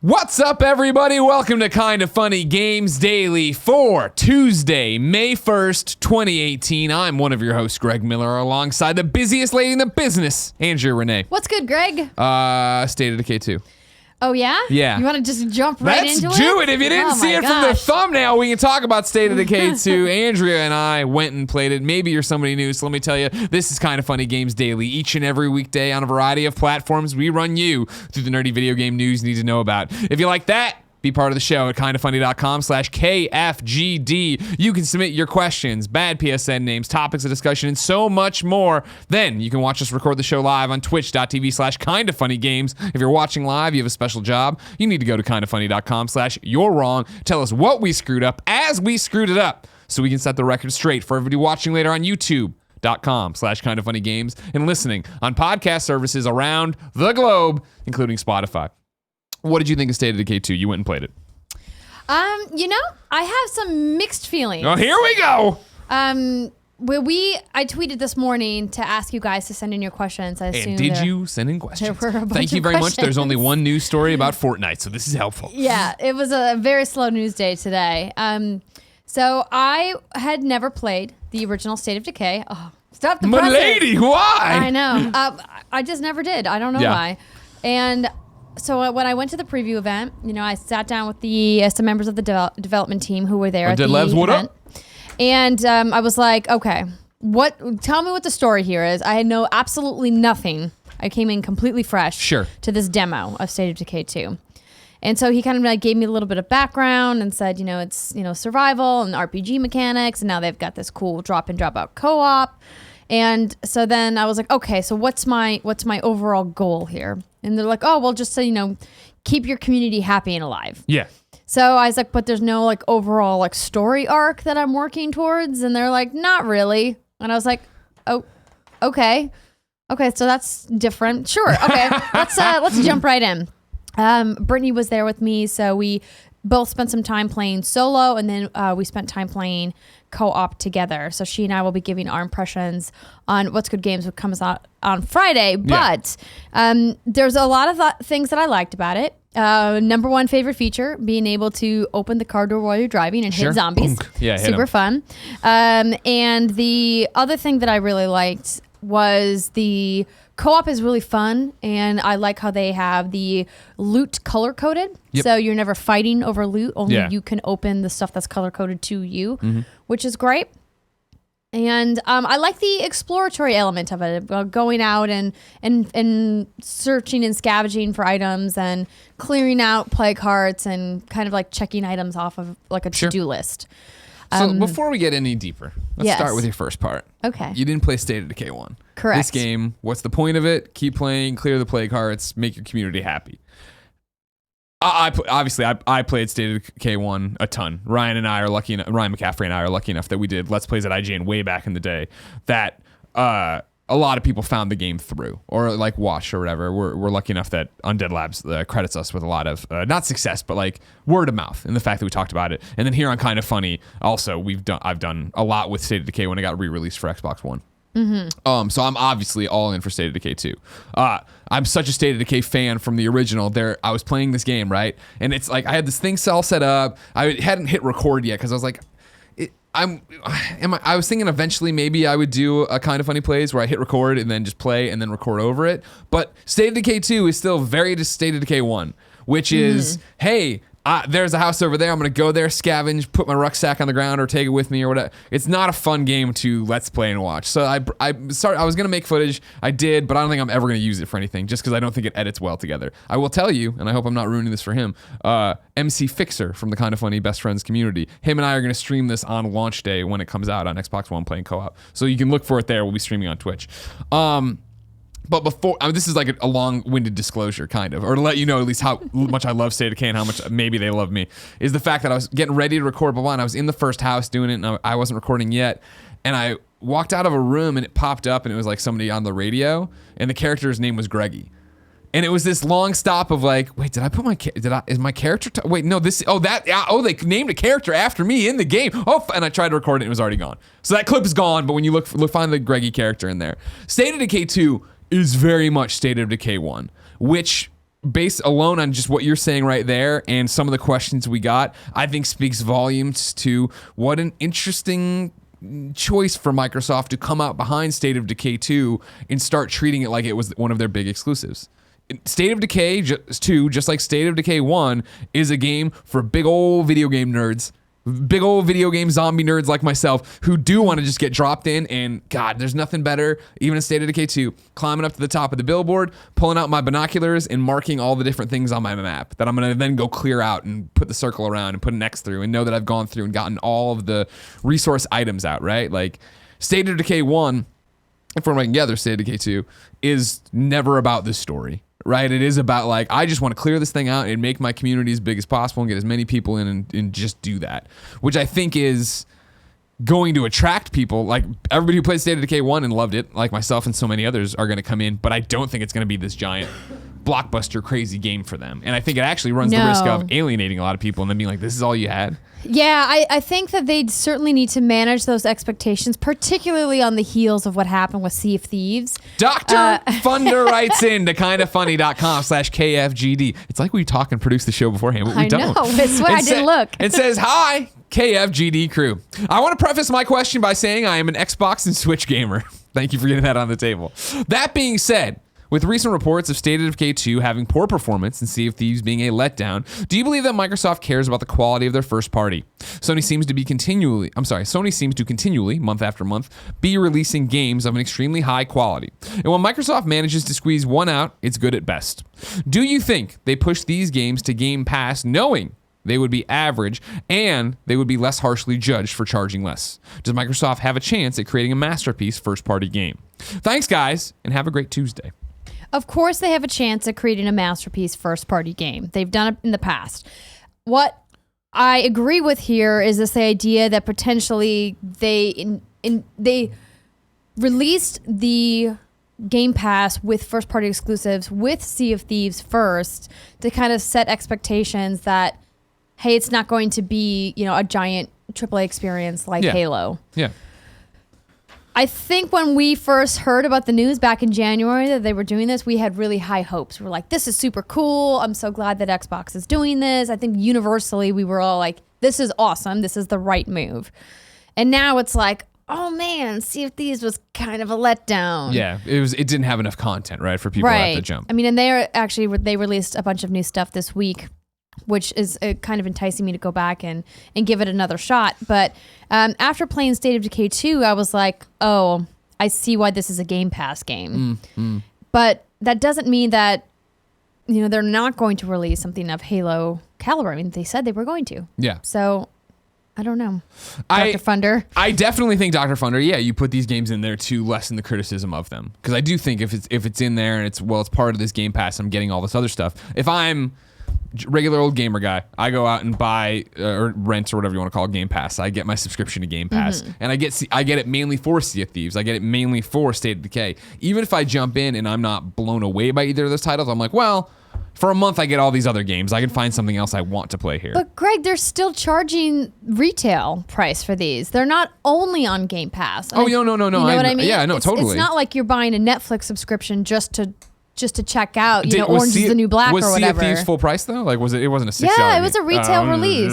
What's up, everybody? Welcome to Kinda Funny Games Daily for Tuesday, May 1st, 2018. I'm one of your hosts, Greg Miller, alongside the busiest lady in the business, Andrea Renee. What's good, Greg? State of Decay 2. Oh, yeah? Yeah. You want to just jump right into it? Let's do it. If you didn't see it from the thumbnail, we can talk about State of Decay 2. Andrea and I went and played it. Maybe you're somebody new, so let me tell you, this is Kinda Funny Games Daily. Each and every weekday on a variety of platforms, we run you through the nerdy video game news you need to know about. If you like that, be part of the show at kindafunny.com/KFGD. You can submit your questions, bad PSN names, topics of discussion, and so much more. Then you can watch us record the show live on twitch.tv/kindafunnygames. If you're watching live, you have a special job. You need to go to kindafunny.com/you're wrong. Tell us what we screwed up as we screwed it up so we can set the record straight for everybody watching later on youtube.com/kindafunnygames and listening on podcast services around the globe, including Spotify. What did you think of State of Decay 2? You went and played it. I have some mixed feelings. Oh, here we go. I tweeted this morning to ask you guys to send in your questions. And did you send in questions? There were a bunch Thank you of very questions. much. There's only one news story about Fortnite, so this is helpful. Yeah, it was a very slow news day today. So I had never played the original State of Decay. Oh, stop the presses. Milady, why? I know. I just never did. I don't know why. And so when I went to the preview event, I sat down with some members of the development team who were there at the Labs, what event. Up? And I was like, okay, tell me what the story here is. I know absolutely nothing. I came in completely fresh to this demo of State of Decay 2. And so he kind of gave me a little bit of background and said, it's, survival and RPG mechanics. And now they've got this cool drop in, drop out co-op. And so then I was like, okay, so what's my overall goal here? And they're like, oh, well, just so, keep your community happy and alive. Yeah. So I was like, but there's no overall story arc that I'm working towards. And they're like, not really. And I was like, oh, okay. Okay, so that's different. Sure. Okay. Let's jump right in. Brittany was there with me. So we both spent some time playing solo, and then we spent time playing co-op together. So she and I will be giving our impressions on What's Good Games, which comes out on Friday. But there's a lot of things that I liked about it. Number one favorite feature, being able to open the car door while you're driving and hit zombies. Yeah, super fun. And the other thing that I really liked was the co-op is really fun, and I like how they have the loot color-coded. Yep. So you're never fighting over loot. Only you can open the stuff that's color-coded to you, which is great. And I like the exploratory element of it, going out and searching and scavenging for items and clearing out play carts and kind of checking items off of a to-do list. So before we get any deeper, let's start with your first part. Okay. You didn't play State of Decay 1. Correct. This game, what's the point of it? Keep playing, clear the play cards, make your community happy. I played State of Decay 1 a ton. Ryan McCaffrey and I are lucky enough that we did Let's Plays at IGN way back in the day that a lot of people found the game through or watched or whatever. We're lucky enough that Undead Labs credits us with a lot of not success, but word of mouth and the fact that we talked about it. And then here on Kinda Funny, also I've done a lot with State of Decay when it got re-released for Xbox One. Mm-hmm. So I'm obviously all in for State of Decay 2. I'm such a State of Decay fan from the original. I was playing this game, right? And it's I had this thing all set up. I hadn't hit record yet because I was like, I was thinking eventually maybe I would do a Kinda Funny plays where I hit record and then just play and then record over it. But State of Decay 2 is still very just State of Decay 1, which is, hey, there's a house over there. I'm going to go there, scavenge, put my rucksack on the ground or take it with me or whatever. It's not a fun game to let's play and watch. So I was going to make footage. I did, but I don't think I'm ever going to use it for anything just because I don't think it edits well together. I will tell you, and I hope I'm not ruining this for him, MC Fixer from the Kinda Funny Best Friends community. Him and I are going to stream this on launch day when it comes out on Xbox One playing co-op. So you can look for it there. We'll be streaming on Twitch. But before, this is a long-winded disclosure, kind of, or to let you know at least how much I love State of Decay and how much maybe they love me, is the fact that I was getting ready to record, and I was in the first house doing it, and I wasn't recording yet, and I walked out of a room, and it popped up, and it was somebody on the radio, and the character's name was Greggy. And it was this long stop of wait, did I put is my character, wait, no, they named a character after me in the game. Oh, and I tried to record it, and it was already gone. So that clip is gone, but when you find the Greggy character in there. State of Decay 2 is very much State of Decay 1, which based alone on just what you're saying right there and some of the questions we got, I think speaks volumes to what an interesting choice for Microsoft to come out behind State of Decay 2 and start treating it like it was one of their big exclusives. State of Decay 2, just like State of Decay 1, is a game for big old video game nerds. Big old video game zombie nerds like myself who do want to just get dropped in, and God, there's nothing better, even in State of Decay 2, climbing up to the top of the billboard, pulling out my binoculars and marking all the different things on my map that I'm going to then go clear out and put the circle around and put an X through and know that I've gone through and gotten all of the resource items out, right? Like State of Decay 1, if we're working together, State of Decay 2 is never about this story. Right, it is about like, I just want to clear this thing out and make my community as big as possible and get as many people in and just do that, which I think is going to attract people. Like everybody who played State of Decay 1 and loved it, like myself and so many others, are going to come in, but I don't think it's going to be this giant blockbuster crazy game for them. And I think it actually runs the risk of alienating a lot of people and then being like, this is all you had? Yeah, I think that they certainly need to manage those expectations, particularly on the heels of what happened with Sea of Thieves. Dr. Funder writes in to kindafunny.com/KFGD. It's like we talk and produce the show beforehand, but we don't. I know. I swear I didn't look. It says, hi, KFGD crew. I want to preface my question by saying I am an Xbox and Switch gamer. Thank you for getting that on the table. That being said, with recent reports of State of Decay 2 having poor performance and Sea of Thieves being a letdown, do you believe that Microsoft cares about the quality of their first party? Sony seems to continually, month after month, be releasing games of an extremely high quality. And when Microsoft manages to squeeze one out, it's good at best. Do you think they push these games to Game Pass knowing they would be average and they would be less harshly judged for charging less? Does Microsoft have a chance at creating a masterpiece first-party game? Thanks, guys, and have a great Tuesday. Of course they have a chance at creating a masterpiece first-party game. They've done it in the past. What I agree with here is this idea that potentially they released the Game Pass with first-party exclusives with Sea of Thieves first to kind of set expectations that, hey, it's not going to be, a giant AAA experience like Halo. Yeah. I think when we first heard about the news back in January that they were doing this, we had really high hopes. We're like, this is super cool. I'm so glad that Xbox is doing this. I think universally we were all like, this is awesome. This is the right move. And now it's like, oh man, Sea of Thieves was kind of a letdown. Yeah, it didn't have enough content, right, for people at the jump. I mean, and they released a bunch of new stuff this week, which is kind of enticing me to go back and give it another shot. But after playing State of Decay 2, I was like, oh, I see why this is a Game Pass game. But that doesn't mean that, they're not going to release something of Halo caliber. I mean, they said they were going to. Yeah. So, I don't know. Dr. Funder. I definitely think Dr. Funder, you put these games in there to lessen the criticism of them. Because I do think if it's in there and it's part of this Game Pass, I'm getting all this other stuff. If I'm regular old gamer guy, I go out and buy or rent or whatever you want to call it, Game Pass. I get my subscription to Game Pass, and I get it mainly for Sea of Thieves. I get it mainly for State of Decay. Even if I jump in and I'm not blown away by either of those titles, I'm like, well, for a month I get all these other games. I can find something else I want to play here. But Greg, they're still charging retail price for these. They're not only on Game Pass. No. You know what I mean? Yeah, no, totally. It's not like you're buying a Netflix subscription just to check out, Orange is the New Black or whatever. Was Sea of Thieves full price though? Like, it wasn't a $6? Yeah, it was a retail release.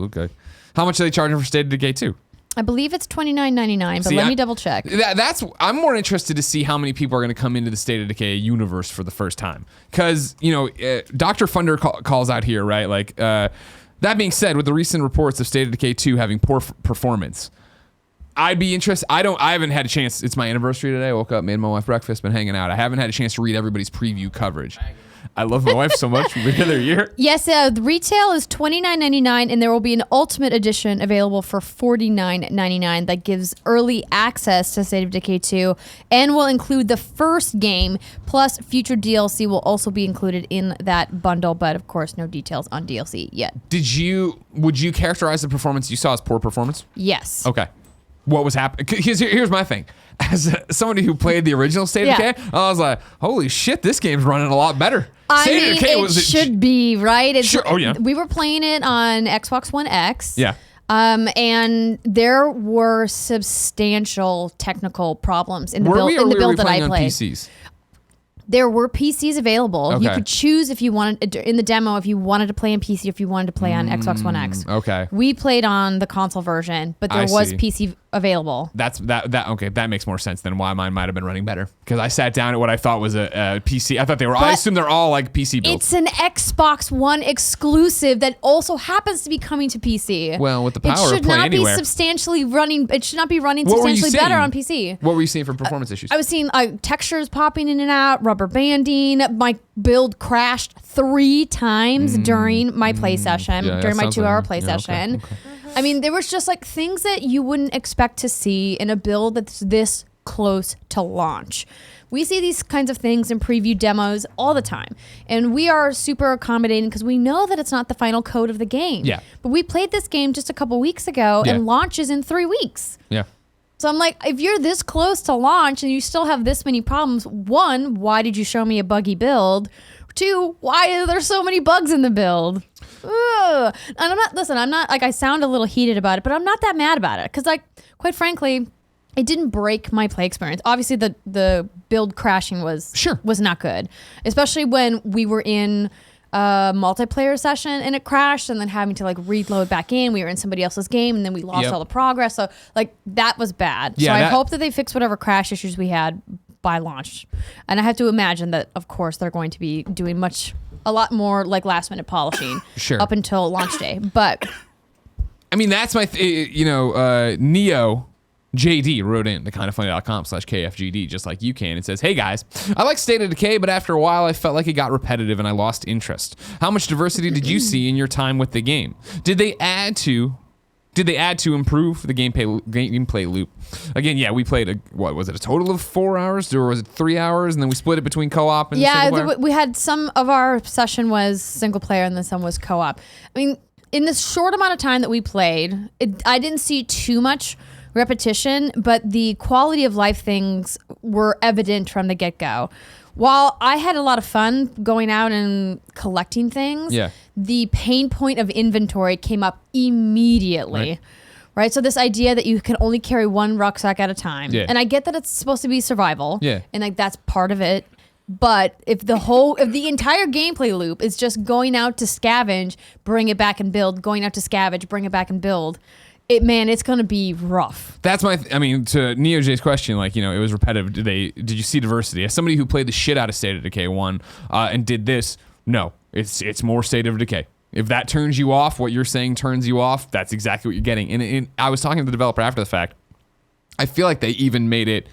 Okay. How much are they charging for State of Decay 2? I believe it's $29.99, but let me double check. I'm more interested to see how many people are going to come into the State of Decay universe for the first time. Because, Dr. Funder calls out here, right? Like, that being said, with the recent reports of State of Decay 2 having poor performance, I'd be interested. I haven't had a chance. It's my anniversary today. I woke up, made my wife breakfast, been hanging out. I haven't had a chance to read everybody's preview coverage. I love my wife so much. We've been together a year. Yes, the retail is $29.99, and there will be an Ultimate Edition available for $49.99 that gives early access to State of Decay 2 and will include the first game, plus future DLC will also be included in that bundle, but of course, no details on DLC yet. Would you characterize the performance you saw as poor performance? Yes. Okay. What was happening? Here's my thing. As somebody who played the original State of Decay, I was like, holy shit, this game's running a lot better. It should be, right? Sure. Oh, yeah. We were playing it on Xbox One X. Yeah. And there were substantial technical problems in the build that I played. PCs? There were PCs available. You Okay. could choose if you wanted in the demo if you wanted to play on PC, if you wanted to play on Xbox One X. Okay. We played on the console version, but there I was see. PC available. Okay, that makes more sense than why mine might have been running better. Because I sat down at what I thought was a PC. I thought I But assume they're all like PC builds. It's an Xbox One exclusive that also happens to be coming to PC. Well, with the power it of should Play not Anywhere. be substantially running. It should not be running What were you substantially better seeing? on PC. What were you seeing for performance issues? I was seeing textures popping in and out, rubber banding. My build crashed 3 times during my play session, Yeah, during that my sounds 2-hour like- play yeah, okay, session. okay. I mean, there was just like things that you wouldn't expect to see in a build that's this close to launch. We see these kinds of things in preview demos all the time. And we are super accommodating because we know that it's not the final code of the game. Yeah. But we played this game just a couple weeks ago Yeah. and launches in 3 weeks. Yeah. So I'm like, if you're this close to launch and you still have this many problems, 1, why did you show me a buggy build? 2, why are there so many bugs in the build? Ugh. And I'm not like, I sound a little heated about it, but I'm not that mad about it. Because like, quite frankly, it didn't break my play experience. Obviously the build crashing was not good, especially when we were in a multiplayer session and it crashed and then having to like reload back in. We were in somebody else's game and then we lost all the progress. So like that was bad. Yeah, so I hope that they fix whatever crash issues we had by launch. And I have to imagine that of course they're going to be doing a lot more like last minute polishing up until launch day. But I mean, that's my, Neo JD wrote in to kindoffunny.com/KFGD, just like you can. It says, hey guys, I like State of Decay, but after a while I felt like it got repetitive and I lost interest. How much diversity did you see in your time with the game? Did they add to improve the gameplay loop? Again, yeah, we played a total of 4 hours, or was it 3 hours, and then we split it between co-op and single player? We had some of our session was single player and then some was co-op. I mean, in this short amount of time that we played, I didn't see too much repetition, but the quality of life things were evident from the get-go. While I had a lot of fun going out and collecting things, the pain point of inventory came up immediately. Right? So this idea that you can only carry 1 rucksack at a time. Yeah. And I get that it's supposed to be survival. Yeah. And like that's part of it. But if the entire gameplay loop is just going out to scavenge, bring it back and build, going out to scavenge, bring it back and build, it's going to be rough. That's to Neo J's question, it was repetitive. Did you see diversity? As somebody who played the shit out of State of Decay 1 and did this, no, it's more State of Decay. If that turns you off, what you're saying turns you off, that's exactly what you're getting. And I was talking to the developer after the fact. I feel like they even made it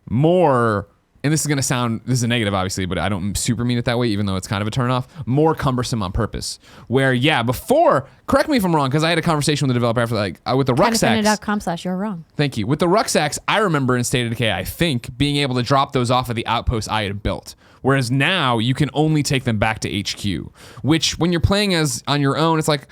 more, and this is a negative obviously, but I don't super mean it that way, even though it's kind of a turnoff, more cumbersome on purpose. Where, before, correct me if I'm wrong, because I had a conversation with the developer after, with the rucksacks. Kindoffunny.com/you're wrong. Thank you. With the rucksacks, I remember in State of Decay, I think, being able to drop those off at the outpost I had built. Whereas now, you can only take them back to HQ, which when you're playing on your own, it's like,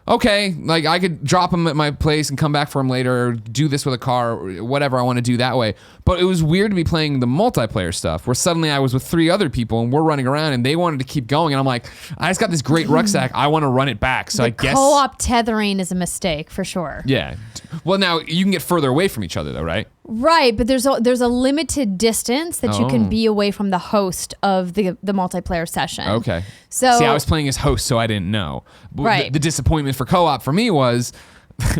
okay, like I could drop them at my place and come back for them later, or do this with a car, or whatever I want to do that way. But it was weird to be playing the multiplayer stuff where suddenly I was with 3 other people and we're running around and they wanted to keep going. And I'm like, I just got this great rucksack. I want to run it back. So I guess co-op tethering is a mistake for sure. Yeah. Well, now you can get further away from each other though, right? Right, but there's a limited distance that you can be away from the host of the multiplayer session. Okay. So see, I was playing as host, so I didn't know. But right. The disappointment for co-op for me was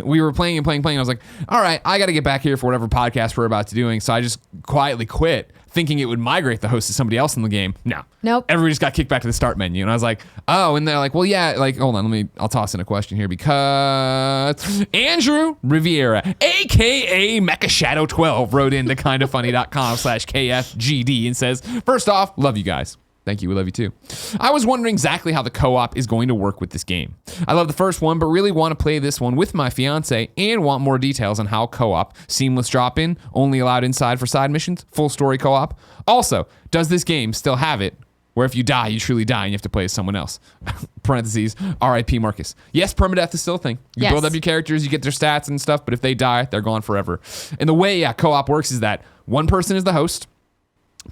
we were playing. I was like, all right, I got to get back here for whatever podcast we're about to doing. So I just quietly quit, thinking it would migrate the host to somebody else in the game. No. Nope. Everybody just got kicked back to the start menu. And I was like, oh, and they're like, well, yeah, like, hold on, I'll toss in a question here because Andrew Riviera, aka Mecha Shadow 12, wrote into kindoffunny.com/KFGD and says, first off, love you guys. Thank you. We love you too. I was wondering exactly how the co-op is going to work with this game. I love the first one, but really want to play this one with my fiance and want more details on how co-op, seamless drop-in, only allowed inside for side missions, full story co-op. Also, does this game still have it where if you die, you truly die and you have to play as someone else? Parentheses, RIP Marcus. Yes, permadeath is still a thing. You build up your characters, you get their stats and stuff, but if they die, they're gone forever. And the way co-op works is that one person is the host.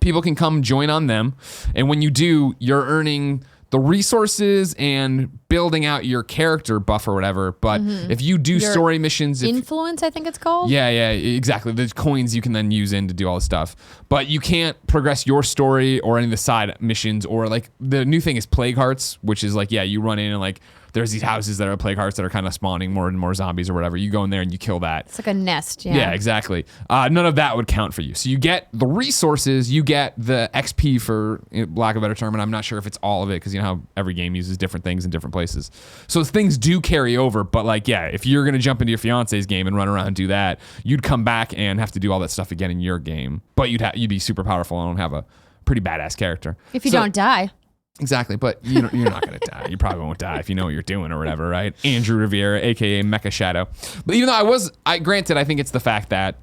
People can come join on them, and when you do, you're earning the resources and building out your character buff or whatever. But if you do Your story missions, influence, I think it's called. yeah, exactly. There's coins you can then use in to do all this stuff. But you can't progress your story or any of the side missions, or like the new thing is plague hearts, which is like, yeah, you run in and like there's these houses that are plague hearts that are kind of spawning more and more zombies or whatever. You go in there and you kill that. It's like a nest. Yeah, exactly. None of that would count for you. So you get the resources, you get the XP for lack of a better term, and I'm not sure if it's all of it because you know how every game uses different things in different places. So things do carry over, but like, yeah, if you're gonna jump into your fiance's game and run around and do that, you'd come back and have to do all that stuff again in your game. But you'd be super powerful and have a pretty badass character. If you don't die. Exactly, but you're not going to die. You probably won't die if you know what you're doing or whatever, right? Andrew Riviera, a.k.a. Mecha Shadow. But even though granted, I think it's the fact that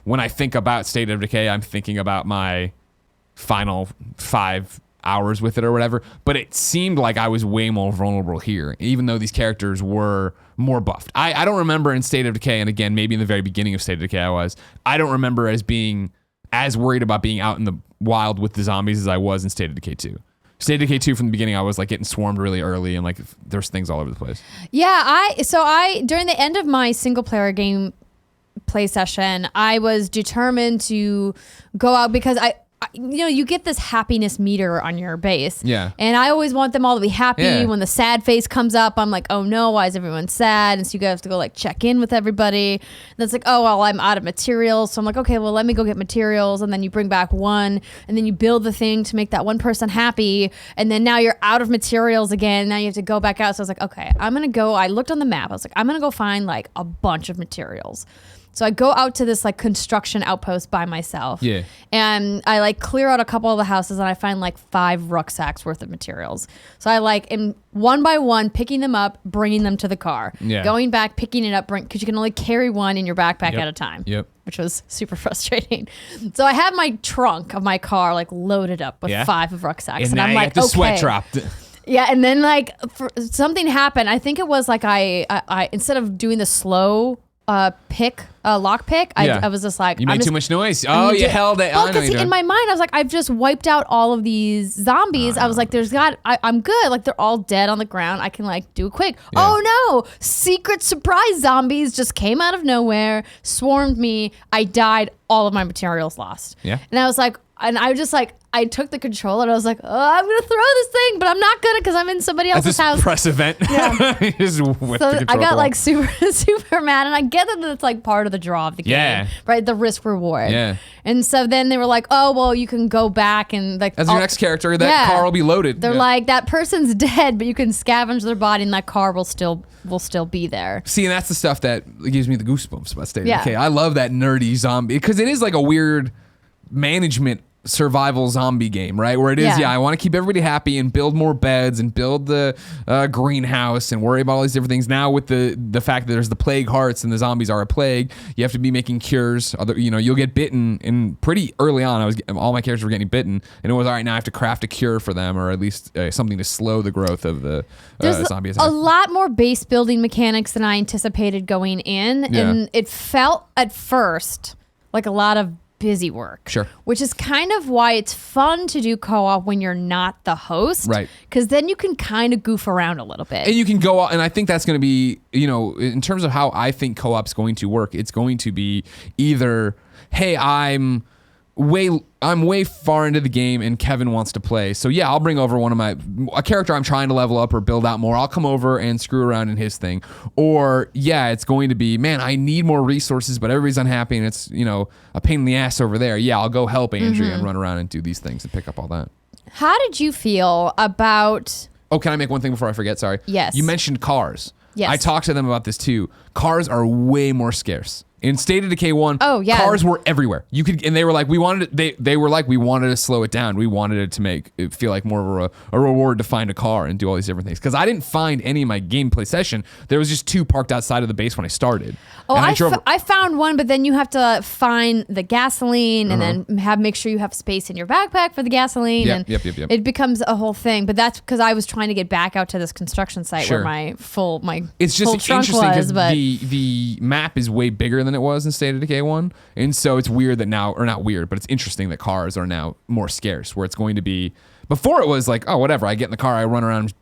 when I think about State of Decay, I'm thinking about my final 5 hours with it or whatever, but it seemed like I was way more vulnerable here, even though these characters were more buffed. I don't remember in State of Decay, and again, maybe in the very beginning of State of Decay I don't remember as being as worried about being out in the wild with the zombies as I was in State of Decay 2. State of Decay 2 from the beginning, I was like getting swarmed really early and like there's things all over the place. Yeah, I during the end of my single player game play session, I was determined to go out because you get this happiness meter on your base. Yeah. And I always want them all to be happy. Yeah. When the sad face comes up, I'm like, oh no, why is everyone sad? And so you have to go like check in with everybody. And it's like, oh, well, I'm out of materials. So I'm like, okay, well, let me go get materials. And then you bring back one and then you build the thing to make that one person happy. And then now you're out of materials again. Now you have to go back out. So I was like, okay, I looked on the map. I was like, I'm going to go find like a bunch of materials. So I go out to this like construction outpost by myself. Yeah. And I like clear out a couple of the houses and I find like 5 rucksacks worth of materials. So I like am one by one picking them up, bringing them to the car. Yeah. Going back, picking it up, because you can only carry one in your backpack at a time. Yep. Which was super frustrating. So I have my trunk of my car like loaded up with 5 of rucksacks. And I'm now like, you have to okay. sweat drop. Yeah, and then like something happened. I think it was like I instead of doing the slow lock pick, I was just like, you made too much noise. Oh, you held it. Well, because in my mind I was like, I've just wiped out all of these zombies. I was like, I'm good. Like they're all dead on the ground. I can like do it quick. Yeah. Oh no, secret surprise zombies just came out of nowhere, swarmed me. I died. All of my materials lost. Yeah. And I was like, I took the controller and I was like, oh, I'm going to throw this thing, but I'm not going to because I'm in somebody else's house. Press event. Yeah. Just whip so the I got controller. like super mad, and I get that it's like part of the draw of the game, right? The risk reward. Yeah. And so then they were like, oh, well, you can go back and like as your next character, that car will be loaded. They're like, that person's dead, but you can scavenge their body and that car will still be there. See, and that's the stuff that gives me the goosebumps about State of Decay. I love that nerdy zombie because it is like a weird management survival zombie game, right? Where it is, I want to keep everybody happy and build more beds and build the greenhouse and worry about all these different things. Now with the fact that there's the plague hearts and the zombies are a plague, you have to be making cures. You'll get bitten, and pretty early on, all my characters were getting bitten, and it was all right. Now I have to craft a cure for them, or at least something to slow the growth of the zombie attack. A lot more base building mechanics than I anticipated going in, and it felt at first like a lot of busy work. Sure. Which is kind of why it's fun to do co-op when you're not the host. Right. Because then you can kind of goof around a little bit. And you can go out, and I think that's going to be, in terms of how I think co-op's going to work, it's going to be either, hey, I'm way far into the game and Kevin wants to play. So yeah, I'll bring over a character I'm trying to level up or build out more. I'll come over and screw around in his thing. Or yeah, it's going to be, man, I need more resources, but everybody's unhappy and it's, a pain in the ass over there. Yeah, I'll go help Andrea and run around and do these things and pick up all that. How did you feel about... Oh, can I make one thing before I forget? Sorry. Yes. You mentioned cars. Yes. I talked to them about this too. Cars are way more scarce. In State of Decay 1, cars were everywhere. And they were like, we wanted to slow it down. We wanted it to make it feel like more of a reward to find a car and do all these different things. Because I didn't find any in my gameplay session. There was just 2 parked outside of the base when I started. Oh, I found one, but then you have to find the gasoline and then make sure you have space in your backpack for the gasoline. Yep. It becomes a whole thing. But that's because I was trying to get back out to this construction site where my full it's just trunk interesting was. But the map is way bigger than than it was in State of Decay 1. And so it's weird that now, or not weird, but it's interesting that cars are now more scarce, where it's going to be, before it was like, oh, whatever, I get in the car, I run around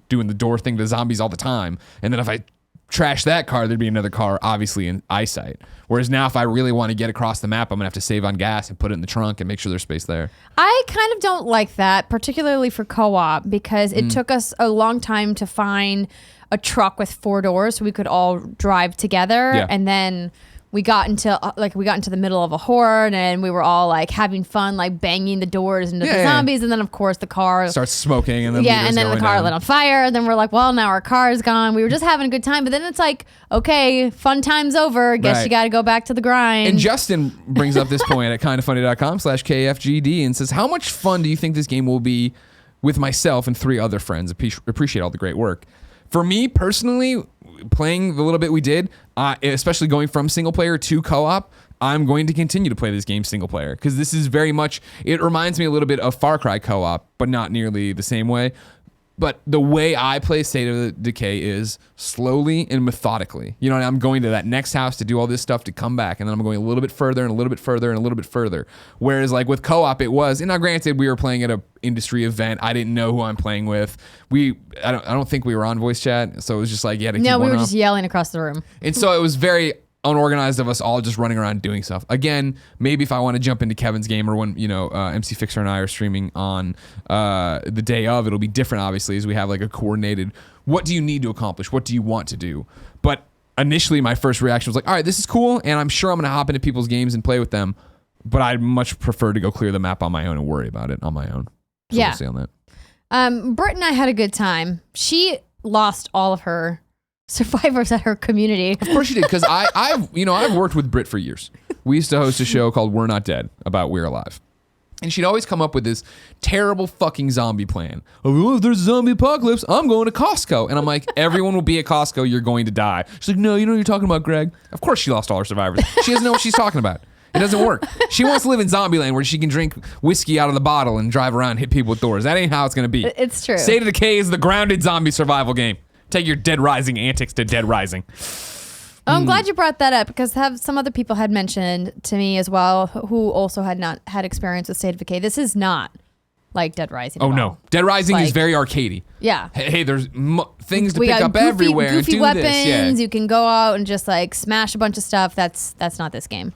doing the door thing to zombies all the time. And then if I trash that car, there'd be another car obviously in eyesight. Whereas now if I really want to get across the map, I'm gonna have to save on gas and put it in the trunk and make sure there's space there. I kind of don't like that, particularly for co-op, because it took us a long time to find a truck with 4 doors so we could all drive together. Yeah. And then we got into the middle of a horde and we were all like having fun, like banging the doors into the zombies. And then of course the car starts smoking and then and then the car lit on fire. And then we're like, well, now our car is gone. We were just having a good time. But then it's like, okay, fun time's over. Guess you got to go back to the grind. And Justin brings up this point at kindoffunny.com/KFGD and says, how much fun do you think this game will be with myself and 3 other friends? Appreciate all the great work. For me personally, playing the little bit we did, especially going from single player to co-op, I'm going to continue to play this game single player because this is very much, it reminds me a little bit of Far Cry co-op, but not nearly the same way. But the way I play State of Decay is slowly and methodically. You know, I'm going to that next house to do all this stuff to come back, and then I'm going a little bit further and a little bit further and a little bit further. Whereas like with co-op, it was, and now granted, we were playing at an industry event. I didn't know who I'm playing with. I don't think we were on voice chat, so it was just like, yeah, to keep no, we one were up. just yelling across the room. And so it was very unorganized of us all just running around doing stuff. Again, maybe if I want to jump into Kevin's game or when, MC Fixer and I are streaming on the day of, it'll be different, obviously, as we have like a coordinated, what do you need to accomplish? What do you want to do? But initially my first reaction was like, all right, this is cool. And I'm sure I'm going to hop into people's games and play with them. But I'd much prefer to go clear the map on my own and worry about it on my own. So yeah. We'll see on that. Britt and I had a good time. She lost all of her survivors at her community. Of course you did, because I've worked with Britt for years. We used to host a show called We're Not Dead about We're Alive. And she'd always come up with this terrible fucking zombie plan. Oh, if there's a zombie apocalypse, I'm going to Costco. And I'm like, everyone will be at Costco, you're going to die. She's like, no, you know what you're talking about, Greg? Of course she lost all her survivors. She doesn't know what she's talking about. It doesn't work. She wants to live in Zombieland where she can drink whiskey out of the bottle and drive around and hit people with doors. That ain't how it's going to be. It's true. State of Decay is the grounded zombie survival game. Take your Dead Rising antics to Dead Rising. I'm glad you brought that up because some other people had mentioned to me as well who also had not had experience with State of Decay. This is not like Dead Rising. Oh, no. Dead Rising is very arcadey. Yeah. Hey, there's things to we pick got up goofy, everywhere. Goofy and do weapons. This. Yeah. You can go out and just like smash a bunch of stuff. That's not this game.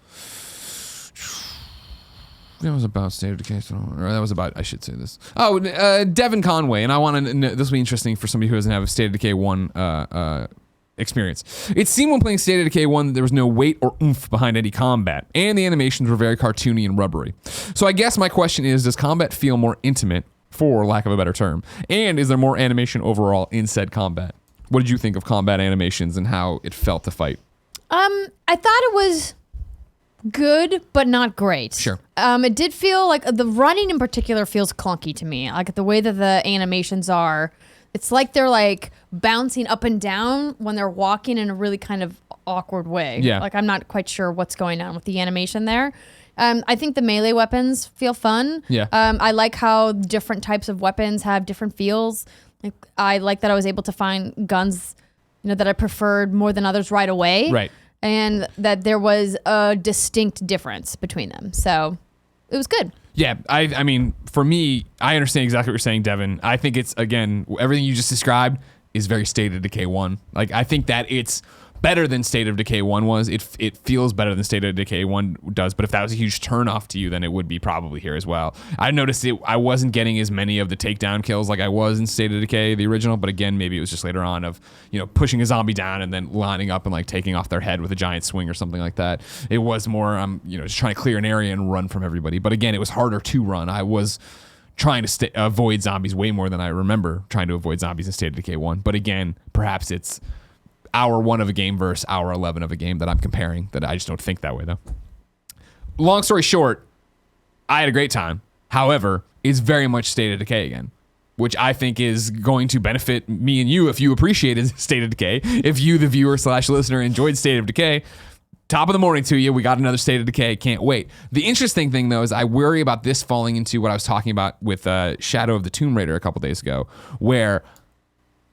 That was about State of Decay. Or that was about, I should say this. Oh, Devin Conway. And I want to, this will be interesting for somebody who doesn't have a State of Decay 1 experience. It seemed when playing State of Decay 1 that there was no weight or oomph behind any combat. And the animations were very cartoony and rubbery. So I guess my question is, does combat feel more intimate, for lack of a better term? And is there more animation overall in said combat? What did you think of combat animations and how it felt to fight? I thought it was good, but not great. Sure. It did feel like the running in particular feels clunky to me. Like the way that the animations are, it's like they're like bouncing up and down when they're walking in a really kind of awkward way. Yeah. Like I'm not quite sure what's going on with the animation there. I think the melee weapons feel fun. Yeah. I like how different types of weapons have different feels. Like I like that I was able to find guns, that I preferred more than others right away. Right. And that there was a distinct difference between them. So it was good. Yeah, I mean, for me, I understand exactly what you're saying, Devin. I think it's, again, everything you just described is very State of Decay 1. Like, I think that it's better than State of Decay 1 was. It feels better than State of Decay 1 does, but if that was a huge turnoff to you, then it would be probably here as well. I noticed I wasn't getting as many of the takedown kills like I was in State of Decay, the original, but again, maybe it was just later on of, pushing a zombie down and then lining up and like taking off their head with a giant swing or something like that. It was more, just trying to clear an area and run from everybody. But again, it was harder to run. I was trying to avoid zombies way more than I remember trying to avoid zombies in State of Decay 1. But again, perhaps it's hour 1 of a game versus hour 11 of a game that I'm comparing, that I just don't think that way though. Long story short, I had a great time. However, it's very much State of Decay again, which I think is going to benefit me and you if you appreciated State of Decay. If you, the viewer/listener, enjoyed State of Decay, top of the morning to you. We got another State of Decay. Can't wait. The interesting thing though is I worry about this falling into what I was talking about with Shadow of the Tomb Raider a couple days ago, where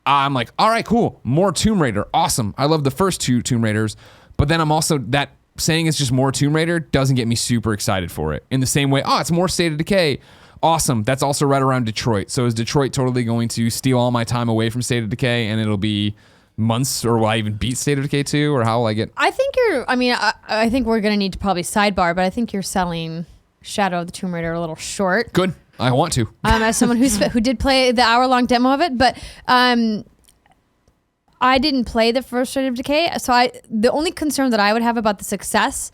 I'm like, all right, cool. More Tomb Raider. Awesome. I love the first 2 Tomb Raiders. But then I'm also, that saying it's just more Tomb Raider doesn't get me super excited for it. In the same way, it's more State of Decay. Awesome. That's also right around Detroit. So is Detroit totally going to steal all my time away from State of Decay and it'll be months, or will I even beat State of Decay 2, or how will I get? I think I think we're going to need to probably sidebar, but I think you're selling Shadow of the Tomb Raider a little short. Good. I want to. As someone who did play the hour-long demo of it, but I didn't play the first State of Decay, so the only concern that I would have about the success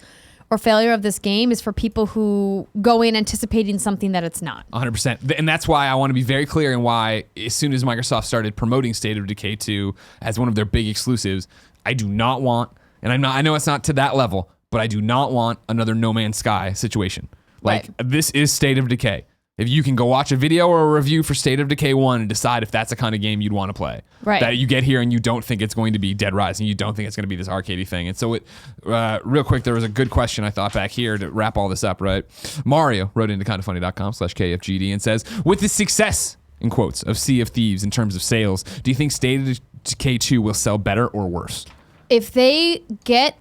or failure of this game is for people who go in anticipating something that it's not. 100%. And that's why I want to be very clear, and why as soon as Microsoft started promoting State of Decay 2 as one of their big exclusives, I do not want, and I know it's not to that level, but I do not want another No Man's Sky situation. Like, This is State of Decay. If you can go watch a video or a review for State of Decay 1 and decide if that's the kind of game you'd want to play. Right. That you get here and you don't think it's going to be Dead Rising, you don't think it's going to be this arcadey thing. And so real quick, there was a good question I thought back here to wrap all this up, right? Mario wrote into kindafunny.com/KFGD and says, with the success, in quotes, of Sea of Thieves in terms of sales, do you think State of Decay 2 will sell better or worse? If they get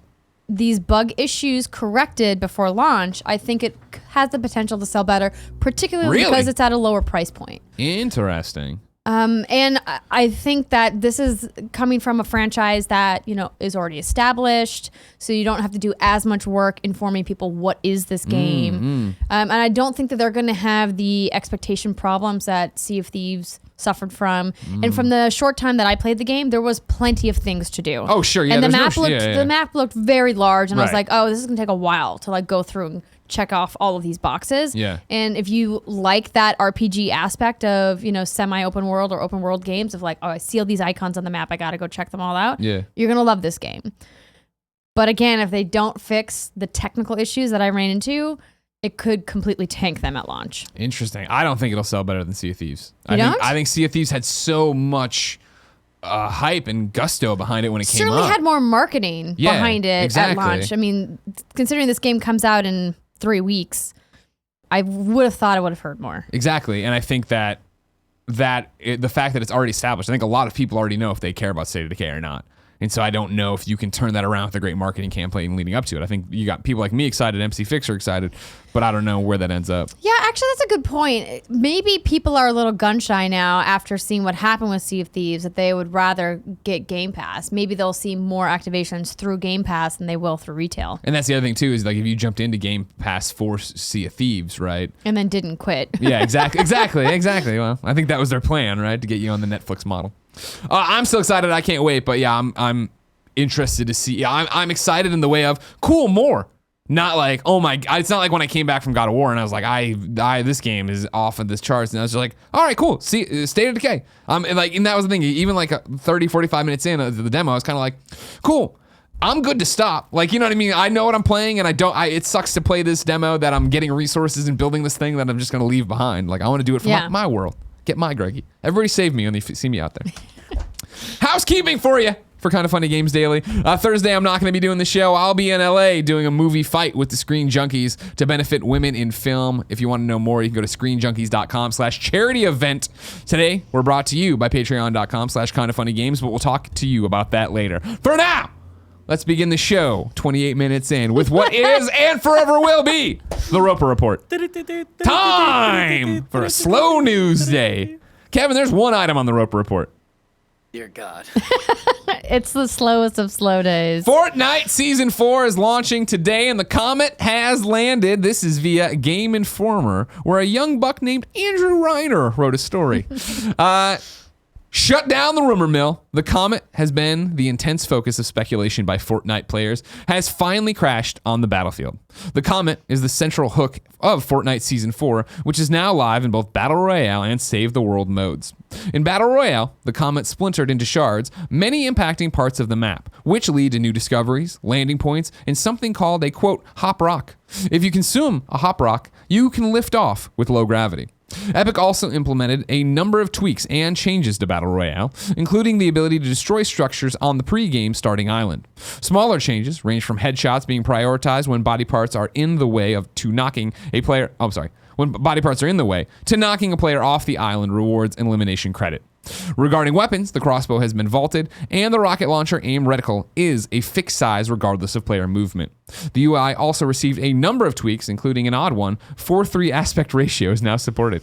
these bug issues corrected before launch, I think it has the potential to sell better, particularly because it's at a lower price point. Interesting. And I think that this is coming from a franchise that, is already established, so you don't have to do as much work informing people what is this game. And I don't think that they're going to have the expectation problems that Sea of Thieves suffered from. And from the short time that I played the game, there was plenty of things to do. Oh, sure. Yeah, and the map looked very large, and I was like, this is going to take a while to go through and check off all of these boxes. Yeah. And if you like that RPG aspect of, semi-open world or open world games of I see all these icons on the map, I got to go check them all out. Yeah. You're going to love this game. But again, if they don't fix the technical issues that I ran into, it could completely tank them at launch. Interesting. I don't think it'll sell better than Sea of Thieves. I think Sea of Thieves had so much hype and gusto behind it when it came out. Certainly had more marketing behind it at launch. I mean, considering this game comes out in 3 weeks, I would have thought I would have heard more. Exactly. And I think that the fact that it's already established, I think a lot of people already know if they care about State of Decay or not. And so I don't know if you can turn that around with a great marketing campaign leading up to it. I think you got people like me excited, MC Fixer excited, but I don't know where that ends up. Yeah, actually, that's a good point. Maybe people are a little gun shy now after seeing what happened with Sea of Thieves, that they would rather get Game Pass. Maybe they'll see more activations through Game Pass than they will through retail. And that's the other thing too, is if you jumped into Game Pass for Sea of Thieves, right? And then didn't quit. Yeah, exactly. Well, I think that was their plan, right? To get you on the Netflix model. I'm so excited, I can't wait. But yeah, I'm interested to see. Yeah, I'm excited in the way of cool, more. Not like, oh my God. It's not like when I came back from God of War and I was like, this game is off of this charts. And I was just like, all right, cool. See, State of Decay. And that was the thing. Even 30, 45 minutes in of the demo, I was kind of like, cool. I'm good to stop. You know what I mean? I know what I'm playing, and it sucks to play this demo that I'm getting resources and building this thing that I'm just going to leave behind. I want to do it for my world. Get my Greggy. Everybody save me when they see me out there. Housekeeping for you for Kinda Funny Games Daily. Thursday, I'm not going to be doing the show. I'll be in LA doing a movie fight with the ScreenJunkies to benefit women in film. If you want to know more, you can go to ScreenJunkies.com/charity event. Today, we're brought to you by Patreon.com/KindaFunnyGames, but we'll talk to you about that later. For now, let's begin the show 28 minutes in with what is and forever will be the Roper Report. Time for a slow news day. Kevin, there's one item on the Roper Report. Dear God. It's the slowest of slow days. Fortnite Season 4 is launching today, and the comet has landed. This is via Game Informer, where a young buck named Andrew Reiner wrote a story. Shut down the rumor mill. The comet has been the intense focus of speculation by Fortnite players, has finally crashed on the battlefield. The comet is the central hook of Fortnite Season 4, which is now live in both Battle Royale and Save the World modes. In Battle Royale, the comet splintered into shards, many impacting parts of the map, which lead to new discoveries, landing points, and something called a, quote, hop rock. If you consume a hop rock, you can lift off with low gravity. Epic also implemented a number of tweaks and changes to Battle Royale, including the ability to destroy structures on the pre-game starting island. Smaller changes range from headshots being prioritized when body parts are in the way of knocking a player when body parts are in the way, to knocking a player off the island rewards and elimination credit. Regarding weapons, the crossbow has been vaulted, and the rocket launcher aim reticle is a fixed size regardless of player movement. The UI also received a number of tweaks, including an odd one. 4:3 aspect ratio is now supported.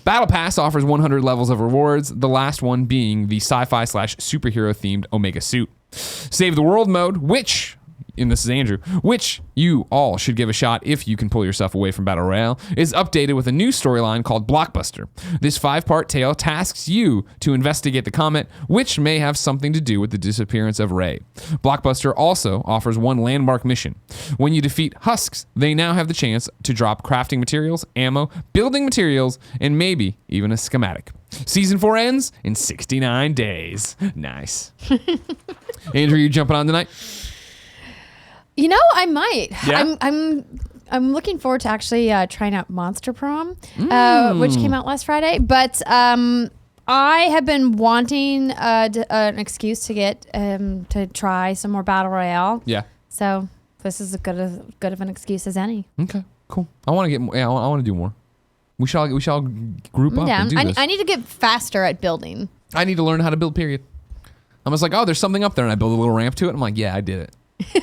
Battle Pass offers 100 levels of rewards, the last one being the sci-fi/superhero themed Omega suit. Save the World mode, which, and this is Andrew, which you all should give a shot if you can pull yourself away from Battle Royale, is updated with a new storyline called Blockbuster. This 5-part tale tasks you to investigate the comet, which may have something to do with the disappearance of Ray. Blockbuster also offers one landmark mission. When you defeat Husks, they now have the chance to drop crafting materials, ammo, building materials, and maybe even a schematic. Season 4 ends in 69 days. Nice. Andrew, you jumping on tonight? You know, I might. Yeah? I'm looking forward to actually trying out Monster Prom, which came out last Friday. But I have been wanting an excuse to get to try some more Battle Royale. Yeah. So this is as good of an excuse as any. Okay, cool. I want to get more. Yeah, I want to do more. We should all group up and do this. I need to get faster at building. I need to learn how to build, period. I'm just like, oh, there's something up there, and I build a little ramp to it. I'm like, yeah, I did it.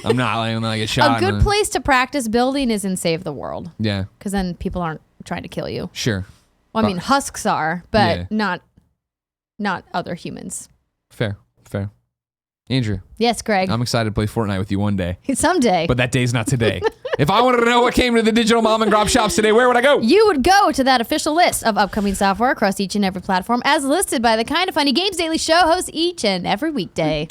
I'm not like, I get shot. A good place to practice building is in Save the World. Yeah. Because then people aren't trying to kill you. Sure. Well, I mean, Husks are, but Yeah. not other humans. Fair. Andrew. Yes, Greg. I'm excited to play Fortnite with you one day. Someday. But that day's not today. If I wanted to know what came to the digital mom and grop shops today, where would I go? You would go to that official list of upcoming software across each and every platform as listed by the Kinda Funny Games Daily Show host each and every weekday.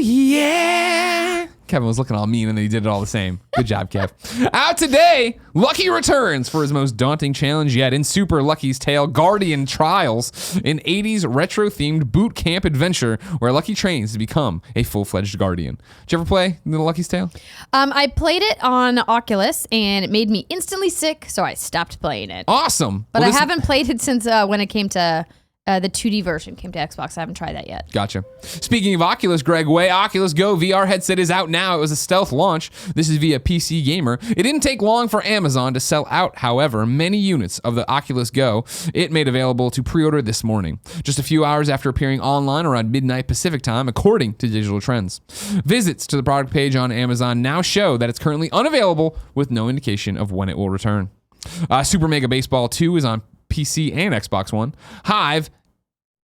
Yeah. Kevin was looking all mean and then he did it all the same. Good job, Kev. Out today, Lucky returns for his most daunting challenge yet in Super Lucky's Tale Guardian Trials, an 80s retro-themed boot camp adventure where Lucky trains to become a full-fledged Guardian. Did you ever play The Lucky's Tale? I played it on Oculus and it made me instantly sick, so I stopped playing it. Awesome. But I haven't played it since when it came to the 2D version came to Xbox. I haven't tried that yet. Gotcha. Speaking of Oculus, Greg Way, Oculus Go VR headset is out now. It was a stealth launch. This is via PC Gamer. It didn't take long for Amazon to sell out, however, many units of the Oculus Go it made available to pre-order this morning, just a few hours after appearing online around midnight Pacific time, according to Digital Trends. Visits to the product page on Amazon now show that it's currently unavailable with no indication of when it will return. Super Mega Baseball 2 is on PC and Xbox One. Hive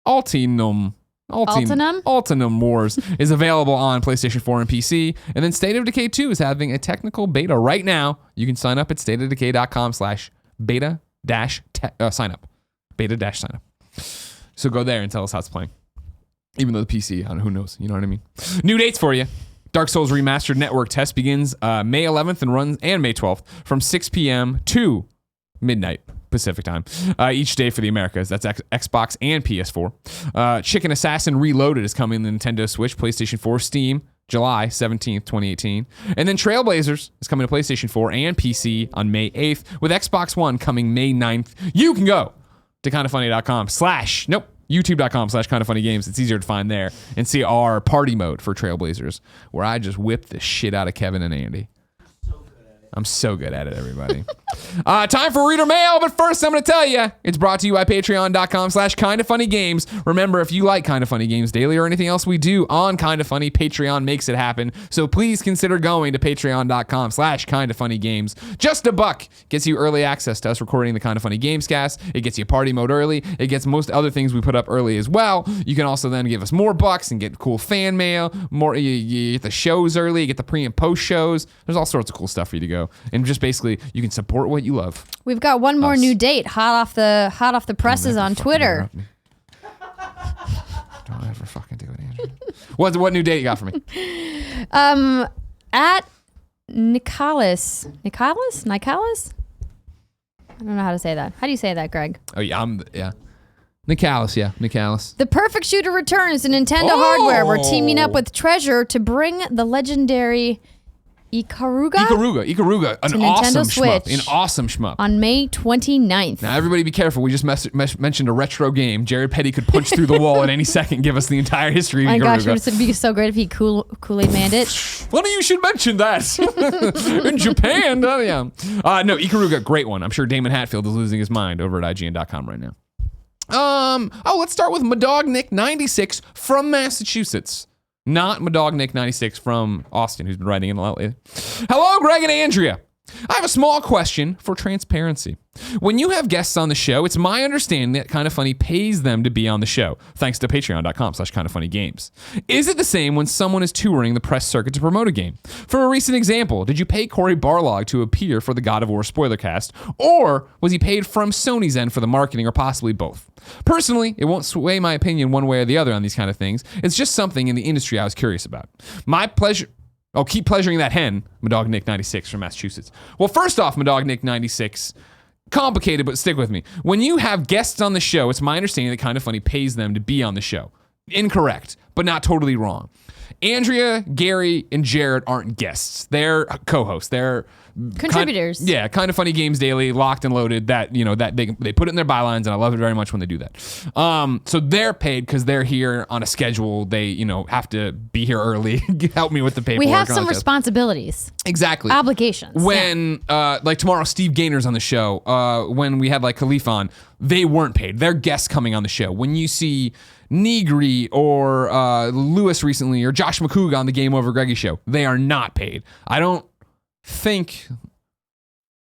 Altinum Wars is available on PlayStation 4 and PC. And then State of Decay 2 is having a technical beta right now. You can sign up at stateofdecay.com/beta-sign-up. Beta-sign-up. So go there and tell us how it's playing. Even though the PC, I don't know, who knows? You know what I mean? New dates for you. Dark Souls Remastered Network test begins May 11th and runs and May 12th from 6 p.m. to midnight Pacific time each day for the Americas. That's Xbox and PS4. Chicken Assassin Reloaded is coming to Nintendo Switch, PlayStation 4, Steam, July 17th, 2018. And then Trailblazers is coming to PlayStation 4 and PC on May 8th, with Xbox One coming May 9th. You can go to youtube.com/kindafunnygames. It's easier to find there and see our party mode for Trailblazers, where I just whip the shit out of Kevin and Andy. I'm so good at it, everybody. Time for reader mail, but first I'm going to tell you, it's brought to you by patreon.com/kindafunnygames. Remember, if you like Kinda Funny Games Daily or anything else we do on Kinda Funny, Patreon makes it happen. So please consider going to patreon.com/kindafunnygames. Just $1 gets you early access to us recording the Kinda Funny Games cast. It gets you party mode early. It gets most other things we put up early as well. You can also then give us more bucks and get cool fan mail. You get the shows early. You get the pre and post shows. There's all sorts of cool stuff for you to go. And just basically, you can support what you love. We've got one more new date, hot off the presses on Twitter. Don't ever fucking do it, Andrew. What new date you got for me? At Nicholas. I don't know how to say that. How do you say that, Greg? Oh yeah, Nicholas. The Perfect Shooter returns to Nintendo hardware. We're teaming up with Treasure to bring the legendary Ikaruga, an to awesome Nintendo shmup. Switch An awesome shmup. on May 29th. Now, everybody be careful. We just mentioned a retro game. Jared Petty could punch through the wall at any second, give us the entire history of Oh my Ikaruga. gosh, it would be so great if he Kool-Aid manned it. Funny you should mention that. In Japan. Yeah. No, Ikaruga, great one. I'm sure Damon Hatfield is losing his mind over at IGN.com right now. Let's start with Madognick96 from Massachusetts. Not Madognick96 from Austin, who's been writing in a lot lately. Hello, Greg and Andrea. I have a small question for transparency. When you have guests on the show, it's my understanding that Kinda Funny pays them to be on the show, thanks to patreon.com/kindafunnygames. Is it the same when someone is touring the press circuit to promote a game? For a recent example, did you pay Cory Barlog to appear for the God of War Spoilercast, or was he paid from Sony's end for the marketing, or possibly both? Personally, it won't sway my opinion one way or the other on these kind of things. It's just something in the industry I was curious about. My pleasure. Oh, keep pleasuring that hen, Madognick96 from Massachusetts. Well, first off, Madognick96, complicated, but stick with me. When you have guests on the show, it's my understanding that Kinda Funny pays them to be on the show. Incorrect, but not totally wrong. Andrea, Gary, and Jared aren't guests. They're co-hosts. They're Contributors. Kinda Funny Games Daily, locked and loaded. That that they put it in their bylines, and I love it very much when they do that. So they're paid because they're here on a schedule. They have to be here early, help me with the paperwork. We have some responsibilities. Exactly. Obligations. When like tomorrow, Steve Gainer's on the show. When we had like Khalif on, they weren't paid. They're guests coming on the show. When you see Negri or Lewis recently or Josh McCoog on the Game Over Greggy show, they are not paid. I don't think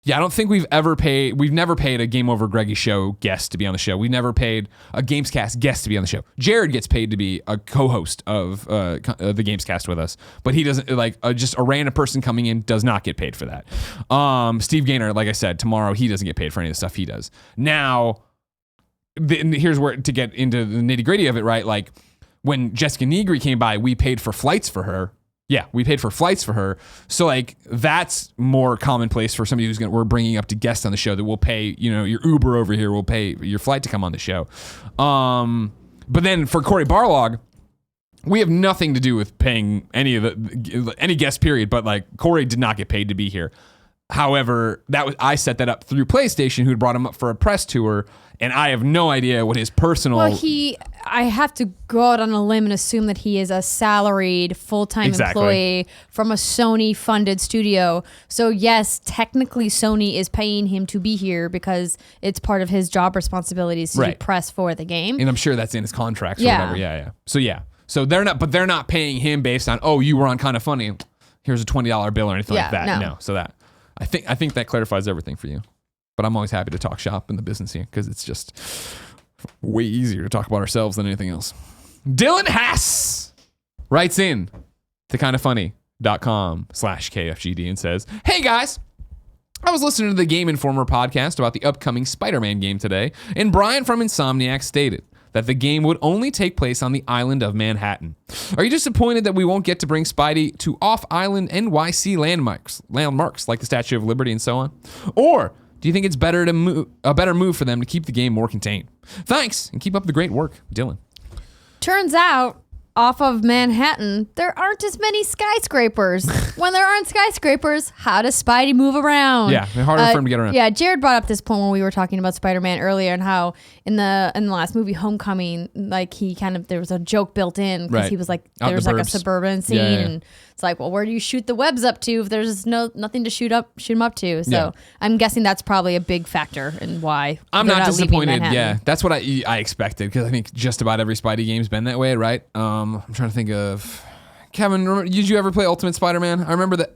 we've never paid a Game Over Greggy show guest to be on the show. We never paid a Gamescast guest to be on the show. Jared gets paid to be a co-host of the Gamescast with us, but he doesn't, just a random person coming in does not get paid for that. Steve Gainer, like I said, tomorrow he doesn't get paid for any of the stuff he does. Now, here's where to get into the nitty gritty of it, right? Like when Jessica Negri came by, we paid for flights for her. Yeah, we paid for flights for her. So like that's more commonplace for somebody we're bringing up to guest on the show, that we'll pay, your Uber over here will pay your flight to come on the show. But then for Cory Barlog, we have nothing to do with paying any guest period, but like Cory did not get paid to be here. However, I set that up through PlayStation, who had brought him up for a press tour, and I have no idea what his personal. Well, I have to go out on a limb and assume that he is a salaried full-time employee from a Sony-funded studio. So yes, technically Sony is paying him to be here because it's part of his job responsibilities to do press for the game. And I'm sure that's in his contract or whatever. Yeah. So they're not paying him based on, oh, you were on Kinda Funny, here's a $20 bill or anything like that. No. So that I think that clarifies everything for you. But I'm always happy to talk shop in the business here because it's just way easier to talk about ourselves than anything else. Dylan Haas writes in to kindafunny.com/KFGD and says, "Hey guys, I was listening to the Game Informer podcast about the upcoming Spider-Man game today, and Brian from Insomniac stated that the game would only take place on the island of Manhattan. Are you disappointed that we won't get to bring Spidey to off-island NYC landmarks like the Statue of Liberty and so on? Or do you think it's a better move for them to keep the game more contained? Thanks, and keep up the great work, Dylan." Turns out, off of Manhattan, there aren't as many skyscrapers. When there aren't skyscrapers, how does Spidey move around? Yeah, it's harder for him to get around. Yeah, Jared brought up this point when we were talking about Spider-Man earlier, and how in the last movie, Homecoming, like there was a joke built in because he was like, there was like a suburban scene, and it's like, well, where do you shoot the webs up to if there's nothing to shoot them up to? So I'm guessing that's probably a big factor in why I'm not disappointed. Yeah, that's what I expected, because I think just about every Spidey game's been that way, right? I'm trying to think of Kevin. Did you ever play Ultimate Spider-Man? I remember that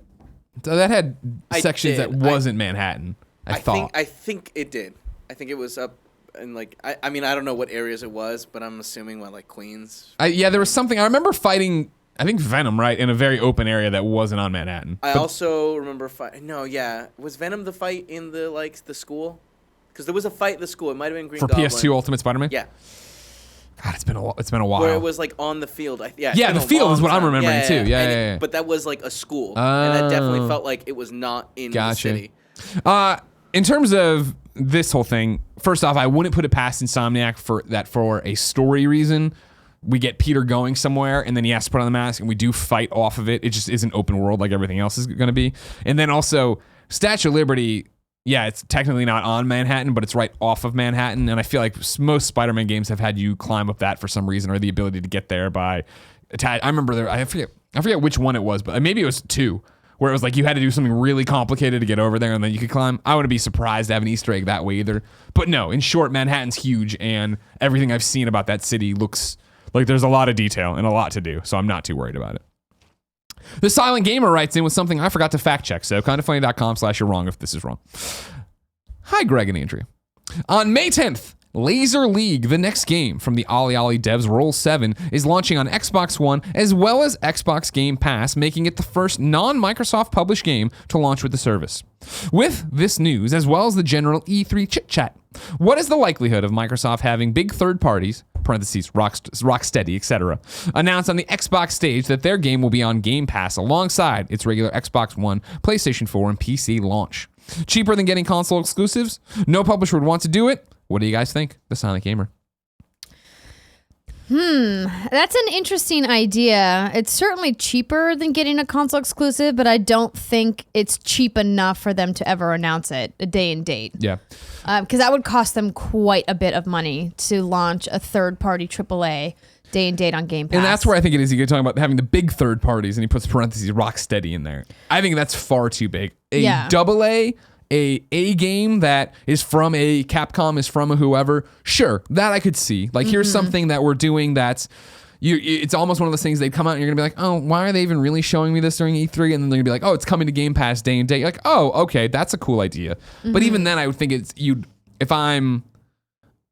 had sections that wasn't Manhattan. I think it did. I think it was up in I mean I don't know what areas it was, but I'm assuming Queens. There was something I remember fighting. I think Venom, right, in a very open area that wasn't on Manhattan. I also remember was Venom the fight in the school? Because there was a fight in the school. It might have been Green Goblin. For PS2 Ultimate Spider-Man? Yeah. God, it's been a while. Where it was on the field. The field is what I'm remembering too. Yeah. But that was a school, and that definitely felt like it was not in the city. In terms of this whole thing, first off, I wouldn't put it past Insomniac for a story reason we get Peter going somewhere and then he has to put on the mask and we do fight off of it. It just isn't open world like everything else is going to be. And then also Statue of Liberty, yeah, it's technically not on Manhattan, but it's right off of Manhattan. And I feel like most Spider-Man games have had you climb up that for some reason, or the ability to get there by I remember I forget which one it was, but maybe it was 2, where it was like you had to do something really complicated to get over there and then you could climb. I wouldn't be surprised to have an Easter egg that way either. But no, in short, Manhattan's huge, and everything I've seen about that city looks like there's a lot of detail and a lot to do, so I'm not too worried about it. TheSilentGamer writes in with something I forgot to fact check, so kindafunny.com/you're wrong if this is wrong. Hi, Greg and Andrea. On May 10th, Laser League, the next game from the Ollie devs Roll 7, is launching on Xbox One as well as Xbox Game Pass, making it the first non-Microsoft published game to launch with the service. With this news, as well as the general E3 chit-chat, what is the likelihood of Microsoft having big third parties, parentheses, Rocksteady, etc., announce on the Xbox stage that their game will be on Game Pass alongside its regular Xbox One, PlayStation 4, and PC launch? Cheaper than getting console exclusives? No publisher would want to do it. What do you guys think? The Silent Gamer. That's an interesting idea. It's certainly cheaper than getting a console exclusive, but I don't think it's cheap enough for them to ever announce it, a day and date. Yeah. Because that would cost them quite a bit of money to launch a third-party AAA day and date on Game Pass. And that's where I think it is. You're talking about having the big third parties, and he puts parentheses Rocksteady in there. I think that's far too big. Double A game that is from a Capcom, is from a whoever, sure, that I could see. Like, here's something that we're doing that's, it's almost one of those things they'd come out and you're going to be like, oh, why are they even really showing me this during E3? And then they're going to be like, oh, it's coming to Game Pass day and date. You're like, oh, okay, that's a cool idea. But even then, I would think if I'm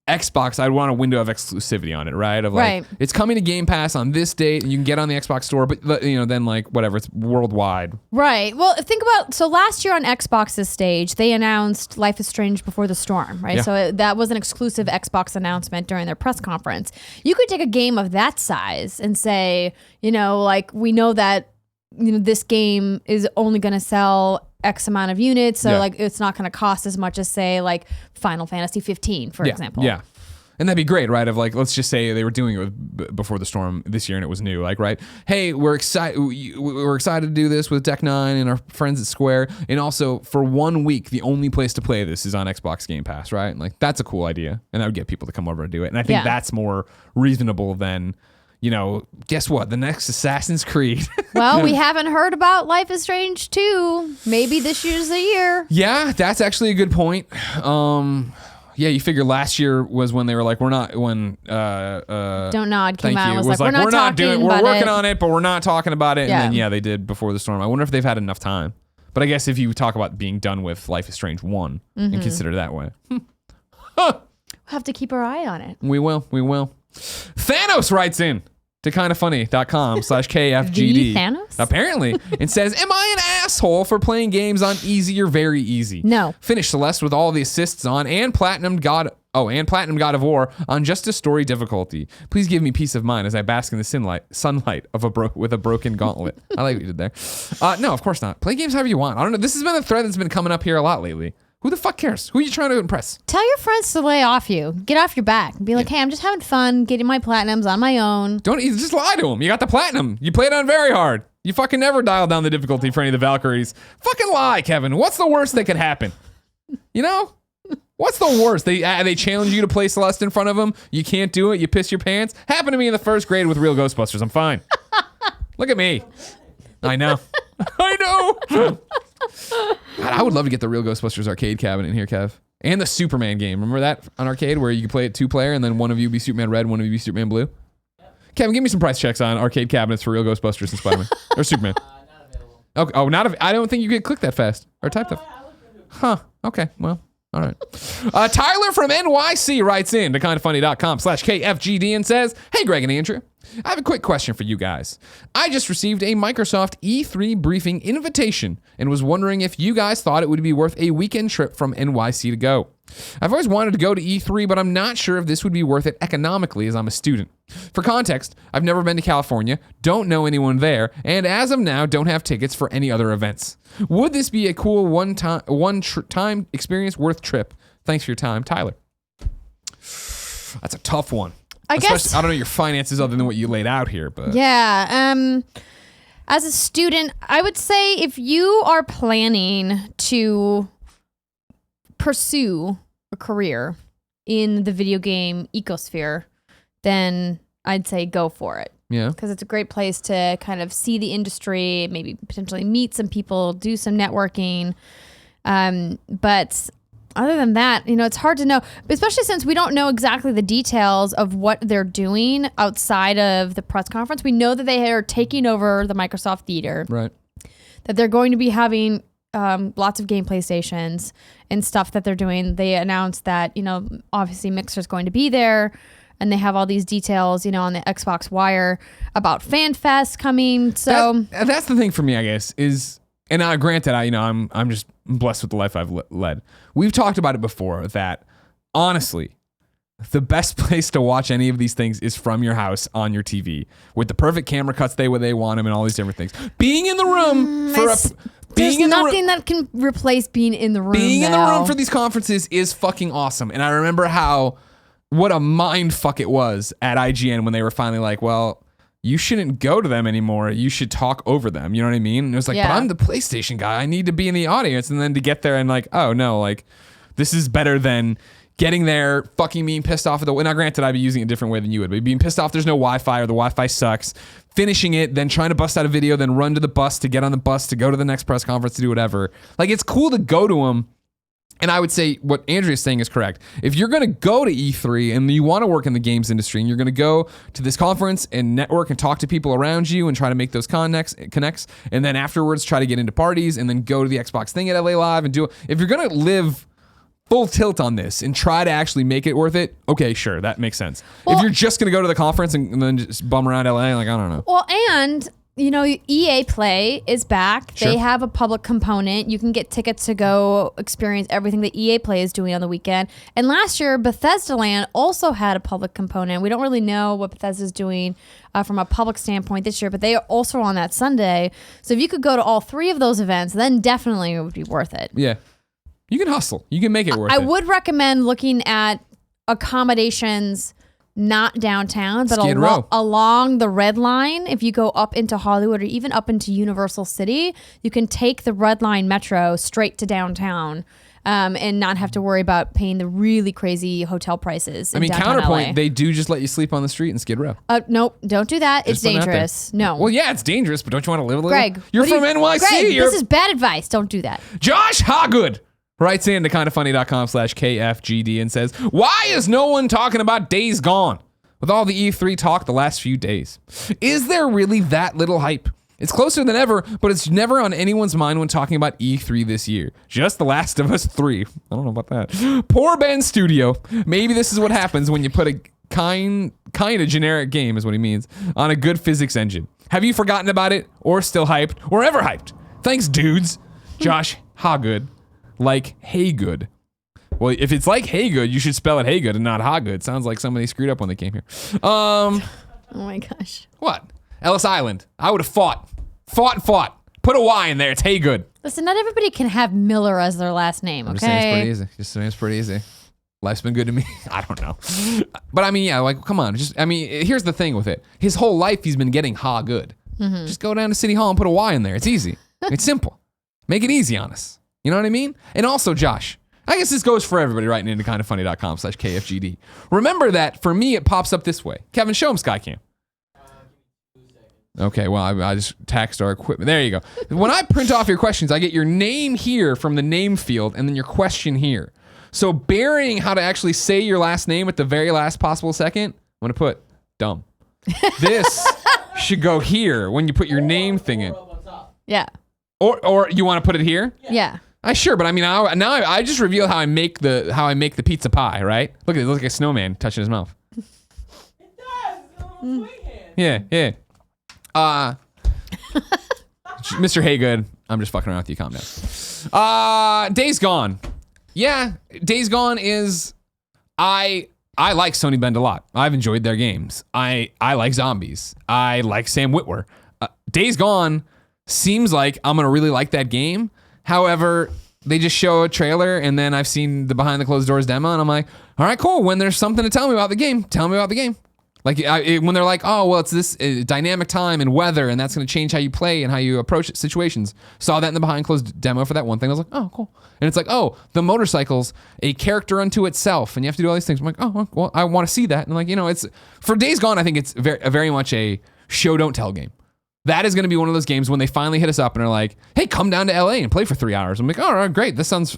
Xbox, I'd want a window of exclusivity on it, right? Of like, it's coming to Game Pass on this date, and you can get on the Xbox store, but then like whatever, it's worldwide. Right. Well, think about, so last year on Xbox's stage, they announced Life is Strange Before the Storm, right? Yeah. So that was an exclusive Xbox announcement during their press conference. You could take a game of that size and say, like, we know that this game is only going to sell X amount of units, so like it's not going to cost as much as say like Final Fantasy 15, for example. Yeah. And that'd be great, right? Of like, let's just say they were doing it with Before the Storm this year and it was new, like, right? Hey, we're excited to do this with Deck 9 and our friends at Square, and also for 1 week the only place to play this is on Xbox Game Pass, right? And like, that's a cool idea, and that would get people to come over and do it. And I think that's more reasonable than, guess what? The next Assassin's Creed. Well, we haven't heard about Life is Strange 2. Maybe this year's the year. Yeah, that's actually a good point. Yeah, you figure last year was when they were like, we're not, when Don't Nod came out and was like, we're not doing, we're working on it, but we're not talking about it. And then they did Before the Storm. I wonder if they've had enough time. But I guess if you talk about being done with Life is Strange 1 and consider it that way. We'll have to keep our eye on it. We will. Thanos writes in to kindafunny.com/KFGD. The Thanos? Apparently. And says, am I an asshole for playing games on easy or very easy? No. Finished Celeste with all the assists on and Platinum God of War on just a story difficulty. Please give me peace of mind as I bask in the sunlight of with a broken gauntlet. I like what you did there. No, of course not. Play games however you want. I don't know. This has been a thread that's been coming up here a lot lately. Who the fuck cares? Who are you trying to impress? Tell your friends to lay off you. Get off your back. Be like, hey, I'm just having fun getting my platinums on my own. Don't just lie to them. You got the platinum. You played on very hard. You fucking never dialed down the difficulty for any of the Valkyries. Fucking lie, Kevin. What's the worst that could happen? What's the worst? They challenge you to play Celeste in front of them. You can't do it. You piss your pants. Happened to me in the first grade with Real Ghostbusters. I'm fine. Look at me. I know. God, I would love to get the Real Ghostbusters arcade cabinet in here, Kev. And the Superman game. Remember that on arcade where you could play it 2-player and then one of you be Superman Red, one of you be Superman Blue? Kevin, give me some price checks on arcade cabinets for Real Ghostbusters and Spider-Man. Or Superman. Not available. Okay. Oh, I don't think you could click that fast. Or type that. Huh. Okay. Well, all right. Tyler from NYC writes in to kindafunny.com/KFGD and says, hey, Greg and Andrew. I have a quick question for you guys. I just received a Microsoft E3 briefing invitation and was wondering if you guys thought it would be worth a weekend trip from NYC to go. I've always wanted to go to E3, but I'm not sure if this would be worth it economically as I'm a student. For context, I've never been to California, don't know anyone there, and as of now, don't have tickets for any other events. Would this be a cool one-time experience worth trip? Thanks for your time, Tyler. That's a tough one. I guess I don't know your finances other than what you laid out here, but yeah. As a student, I would say if you are planning to pursue a career in the video game ecosphere, then I'd say go for it. Yeah. Because it's a great place to kind of see the industry, maybe potentially meet some people, do some networking. But other than that, it's hard to know, especially since we don't know exactly the details of what they're doing outside of the press conference. We know that they are taking over the Microsoft Theater. Right. That they're going to be having lots of gameplay stations and stuff that they're doing. They announced that, obviously Mixer's going to be there. And they have all these details, on the Xbox Wire about FanFest coming. So that's the thing for me, I guess, is, and granted, I'm just blessed with the life I've led. We've talked about it before that, honestly, the best place to watch any of these things is from your house on your TV with the perfect camera cuts they want them and all these different things. Being in the room there's nothing that can replace being in the room. Being in the room for these conferences is fucking awesome. And I remember what a mind fuck it was at IGN when they were finally like, well, you shouldn't go to them anymore. You should talk over them. You know what I mean? And it was like, but I'm the PlayStation guy. I need to be in the audience. And then to get there and like, oh no, like this is better than getting there, fucking being pissed off at now granted, I'd be using it a different way than you would, but being pissed off there's no Wi-Fi or the Wi-Fi sucks, finishing it, then trying to bust out a video, then run to the bus to get on the bus to go to the next press conference to do whatever. Like it's cool to go to them. And I would say what Andrea's saying is correct. If you're going to go to E3 and you want to work in the games industry and you're going to go to this conference and network and talk to people around you and try to make those connects, and then afterwards try to get into parties and then go to the Xbox thing at LA Live and if you're going to live full tilt on this and try to actually make it worth it, okay, sure, that makes sense. If you're just going to go to the conference and then just bum around LA, like, I don't know. Well, and EA Play is back. Sure. They have a public component. You can get tickets to go experience everything that EA Play is doing on the weekend. And last year, Bethesda Land also had a public component. We don't really know what Bethesda's doing from a public standpoint this year, but they are also on that Sunday. So if you could go to all three of those events, then definitely it would be worth it. Yeah. You can hustle. You can make it worth it. I would recommend looking at accommodations not downtown, but along the Red Line. If you go up into Hollywood or even up into Universal City, you can take the Red Line Metro straight to downtown and not have to worry about paying the really crazy hotel prices. I mean, counterpoint, LA. they do just let you sleep on the street in Skid Row. Nope, don't do that. It's dangerous. No. Well, yeah, it's dangerous, but don't you want to live a little? Greg, you're from NYC. Greg, this is bad advice. Don't do that. Josh Hagood writes in to kindafunny.com/KFGD and says, why is no one talking about Days Gone with all the E3 talk the last few days? Is there really that little hype? It's closer than ever, but it's never on anyone's mind when talking about E3 this year. Just The Last of Us 3. I don't know about that. Poor Ben Studio. Maybe this is what happens when you put a kind of generic game, is what he means, on a good physics engine. Have you forgotten about it, or still hyped, or ever hyped? Thanks, dudes. Josh Hagood. Like Hagood. Well, if it's like Hagood, you should spell it Hagood and not Hagood. Sounds like somebody screwed up when they came here. Oh my gosh. What? Ellis Island. I would have fought. Put a Y in there. It's Hagood. Listen, not everybody can have Miller as their last name, okay? I'm just saying it's pretty easy. Life's been good to me. I don't know. But I mean, yeah, like, come on. Here's the thing with it. His whole life, he's been getting Hagood. Mm-hmm. Just go down to City Hall and put a Y in there. It's easy. It's simple. Make it easy on us. You know what I mean? And also, Josh, I guess this goes for everybody writing into kindafunny.com/KFGD. Remember that for me, it pops up this way. Kevin, show him Skycam. Okay, well, I just taxed our equipment. There you go. When I print off your questions, I get your name here from the name field and then your question here. So burying how to actually say your last name at the very last possible second, I'm going to put dumb. This should go here when you put your name thing in. Yeah. Or you want to put it here? Yeah. Sure, but I mean, I just revealed how I make the pizza pie, right? Look at it, looks like a snowman touching his mouth. It does. It's a little swing hand. Yeah. Mr. Haygood, I'm just fucking around with you. Calm down. Days Gone. Yeah, Days Gone is. I like Sony Bend a lot. I've enjoyed their games. I like zombies. I like Sam Witwer. Days Gone seems like I'm gonna really like that game. However, they just show a trailer and then I've seen the behind the closed doors demo and I'm like, all right, cool. When there's something to tell me about the game, tell me about the game. Like when they're like, oh, well, it's this dynamic time and weather, and that's going to change how you play and how you approach situations. Saw that in the behind closed demo for that one thing. I was like, oh, cool. And it's like, oh, the motorcycle's a character unto itself, and you have to do all these things. I'm like, oh, well, I want to see that. And like, it's for Days Gone. I think it's very much a show don't tell game. That is going to be one of those games when they finally hit us up and are like, hey, come down to LA and play for 3 hours. I'm like, all right, great. This sounds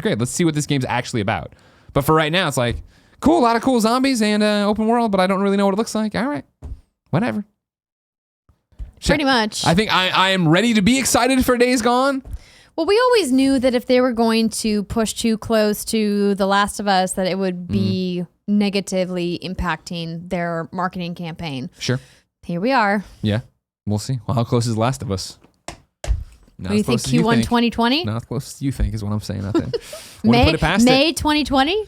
great. Let's see what this game's actually about. But for right now, it's like, cool, a lot of cool zombies and open world, but I don't really know what it looks like. All right, whatever. Pretty much. I think I am ready to be excited for Days Gone. Well, we always knew that if they were going to push too close to The Last of Us, that it would be negatively impacting their marketing campaign. Sure. Here we are. Yeah, we'll see. Well, how close is Last of Us? What do you think, Q1 2020? Not as close as you think is what I'm saying out there. May 2020?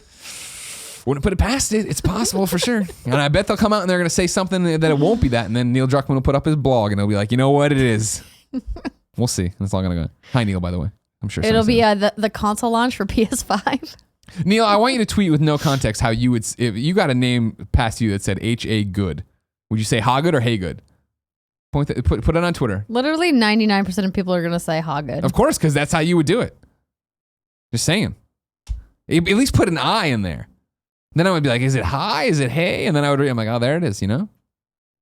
Wouldn't put it past it. It's possible for sure. And I bet they'll come out and they're going to say something that it won't be that. And then Neil Druckmann will put up his blog and he'll be like, you know what it is. We'll see. That's all going to go. Hi, Neil, by the way. I'm sure it'll be the console launch for PS5. Neil, I want you to tweet with no context how you would, if you got a name past you that said H.A. Good, would you say Hagood or Hagood? Put it on Twitter. Literally 99% of people are going to say Hagood. Of course, because that's how you would do it. Just saying. At least put an I in there. Then I would be like, is it hi? Is it hey? And then I would read, I'm like, oh, there it is,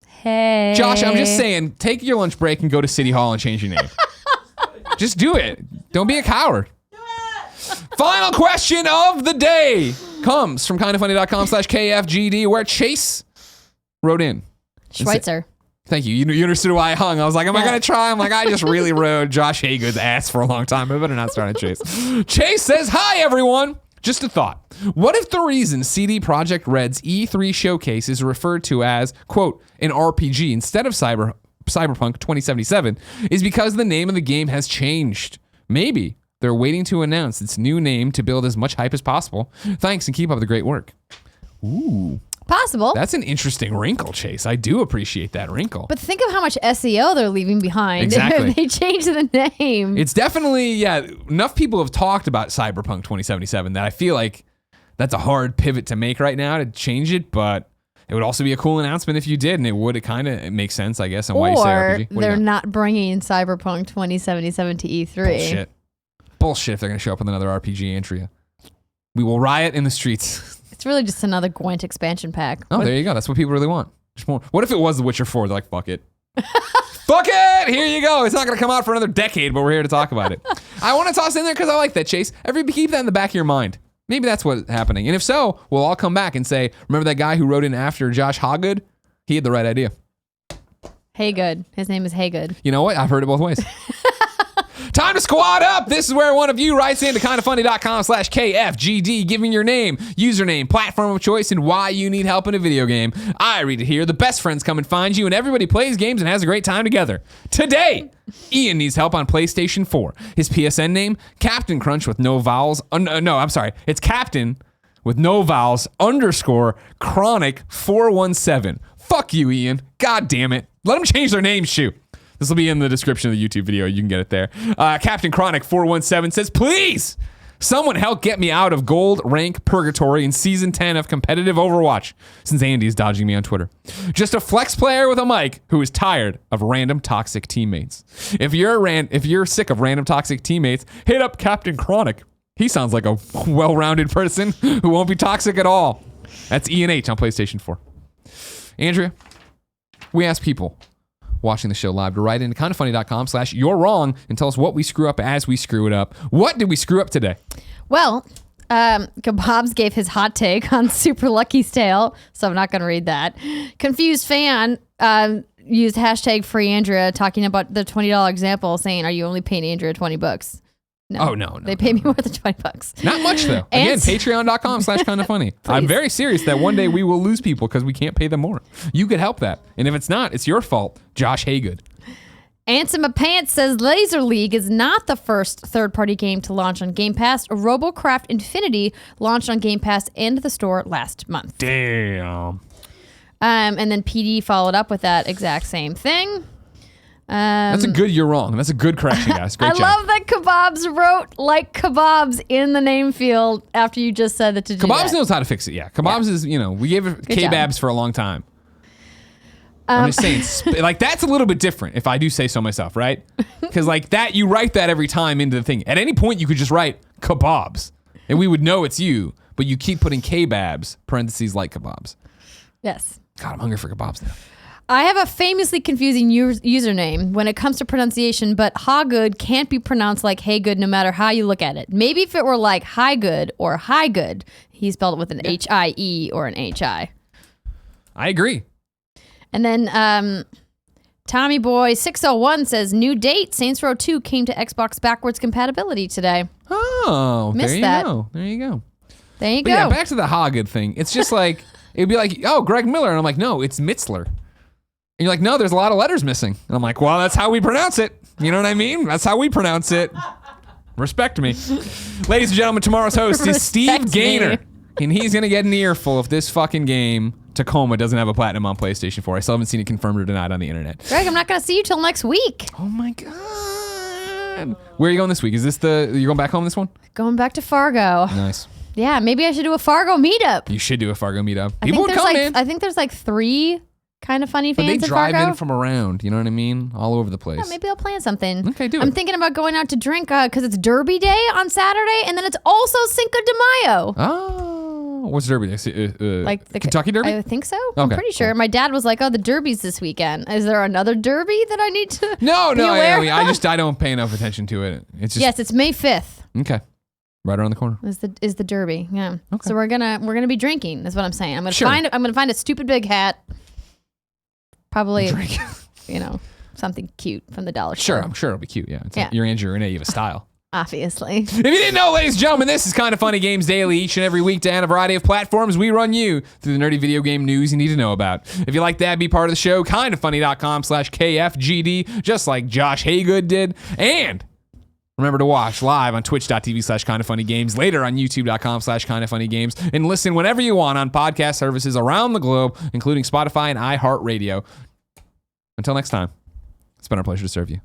Hey. Josh, I'm just saying, take your lunch break and go to City Hall and change your name. Just do it. Don't be a coward. Final question of the day comes from kindafunny.com/KFGD, where Chase wrote in. Schweitzer. Thank you. You understood why I hung. I was like, am I going to try? I'm like, I just really rode Josh Hagood's ass for a long time. I better not start at Chase. Chase says, hi, everyone. Just a thought. What if the reason CD Projekt Red's E3 showcase is referred to as, quote, an RPG instead of Cyberpunk 2077 is because the name of the game has changed? Maybe they're waiting to announce its new name to build as much hype as possible. Thanks and keep up the great work. Ooh. Possible. That's an interesting wrinkle, Chase. I do appreciate that wrinkle. But think of how much SEO they're leaving behind Exactly. if they change the name. It's definitely, enough people have talked about Cyberpunk 2077 that I feel like that's a hard pivot to make right now to change it, but it would also be a cool announcement if you did, and it kind of makes sense, I guess, on why you say RPG. They're not bringing Cyberpunk 2077 to E3. Bullshit if they're going to show up with another RPG, Andrea. We will riot in the streets. It's really just another Gwent expansion pack. Oh, there you go. That's what people really want. Just more. What if it was The Witcher 4? They're like, fuck it. Fuck it! Here you go. It's not going to come out for another decade, but we're here to talk about it. I want to toss in there because I like that, Chase. Keep that in the back of your mind. Maybe that's what's happening. And if so, we'll all come back and say, remember that guy who wrote in after Josh Hagood? He had the right idea. Hagood. His name is Hagood. You know what? I've heard it both ways. Time to squad up. This is where one of you writes into kindafunny.com/KFGD, giving your name, username, platform of choice, and why you need help in a video game. I read it here. The best friends come and find you, and everybody plays games and has a great time together. Today, Ian needs help on PlayStation 4. His PSN name, Captain Crunch with no vowels. It's Captain with no vowels _ Chronic 417. Fuck you, Ian. God damn it. Let them change their name, shoot. This will be in the description of the YouTube video. You can get it there. Captain Chronic 417 says, please, someone help get me out of gold rank purgatory in season 10 of competitive Overwatch, since Andy's dodging me on Twitter. Just a flex player with a mic who is tired of random toxic teammates. If you're sick of random toxic teammates, hit up Captain Chronic. He sounds like a well-rounded person who won't be toxic at all. That's Ian H on PlayStation 4. Andrea, we ask people watching the show live to write into kindafunny.com/you're wrong and tell us what we screw up as we screw it up. What did we screw up today? Well, Kebabs gave his hot take on Super Lucky's Tale, so I'm not going to read that. Confused Fan used hashtag free Andrea talking about the $20 example, saying, are you only paying Andrea $20? No. Oh, no. They pay me more than $20. Not much, though. Again, patreon.com/kindafunny. I'm very serious that one day we will lose people because we can't pay them more. You could help that. And if it's not, it's your fault. Josh Hagood. Ansema Pants says Laser League is not the first third-party game to launch on Game Pass. Robocraft Infinity launched on Game Pass and the store last month. Damn. And then PD followed up with that exact same thing. That's a good you're wrong. That's a good correction, guys. Great job. I love that Kebabs wrote like Kebabs in the name field after you just said that to do Kebabs that. knows how to fix it, yeah. Kebabs is, we gave it K-Babs for a long time. I'm just saying, like, that's a little bit different, if I do say so myself, right? Because, like, that, you write that every time into the thing. At any point, you could just write kebabs, and we would know it's you, but you keep putting kebabs, parentheses, like kebabs. Yes. God, I'm hungry for kebabs now. I have a famously confusing username when it comes to pronunciation, but Hagood can't be pronounced like Hagood no matter how you look at it. Maybe if it were like Hagood or Hagood, he spelled it with an H-I-E or an H-I. I agree. And then Tommy Boy 601 says, new date, Saints Row 2 came to Xbox backwards compatibility today. Oh, Missed there you that. go. There you go. There you But go. yeah, back to the Hagood thing. It's just like, it'd be like, oh, Greg Miller. And I'm like, no, it's Mitzler. And you're like, no, there's a lot of letters missing. And I'm like, well, that's how we pronounce it. You know what I mean? That's how we pronounce it. Respect me. Ladies and gentlemen, tomorrow's host is Steve Respect me. Gaynor. And he's going to get an earful if this fucking game, Tacoma, doesn't have a platinum on PlayStation 4. I still haven't seen it confirmed or denied on the internet. Greg, I'm not going to see you till next week. Oh my God. Where are you going this week? Is this you going back home this one? Going back to Fargo. Nice. Yeah, maybe I should do a Fargo meetup. You should do a Fargo meetup. I People think would there's come, like man. I think there's like 3 kind of funny But fans they in drive Fargo. in from around, you know what I mean? All over the place. Yeah, maybe I'll plan something. Okay, do it. I'm thinking about going out to drink because it's Derby Day on Saturday, and then it's also Cinco de Mayo. Oh, what's Derby? Like the Kentucky Derby? I think so. I'm Okay, pretty sure. My dad was like, "Oh, the Derby's this weekend. Is there another Derby that I need to?" No, be no, aware I of? I don't pay enough attention to it. It's just Yes, it's May 5th. okay, right around the corner. Is the Derby? Yeah. Okay. So we're gonna be drinking. Is what I'm saying. I'm Sure. gonna find a stupid big hat. Probably, Drink. something cute from the dollar Sure, store. I'm sure it'll be cute. Yeah, Yeah. You're Andrea Renee. You have a style. Obviously. If you didn't know, ladies and gentlemen, this is Kind of Funny Games Daily. Each and every weekday on a variety of platforms, we run you through the nerdy video game news you need to know about. If you like that, be part of the show, kindoffunny.com/KFGD, just like Josh Hagood did. And remember to watch live on twitch.tv/kindoffunnygames, later on youtube.com/kindoffunnygames, and listen whenever you want on podcast services around the globe, including Spotify and iHeartRadio. Until next time, it's been our pleasure to serve you.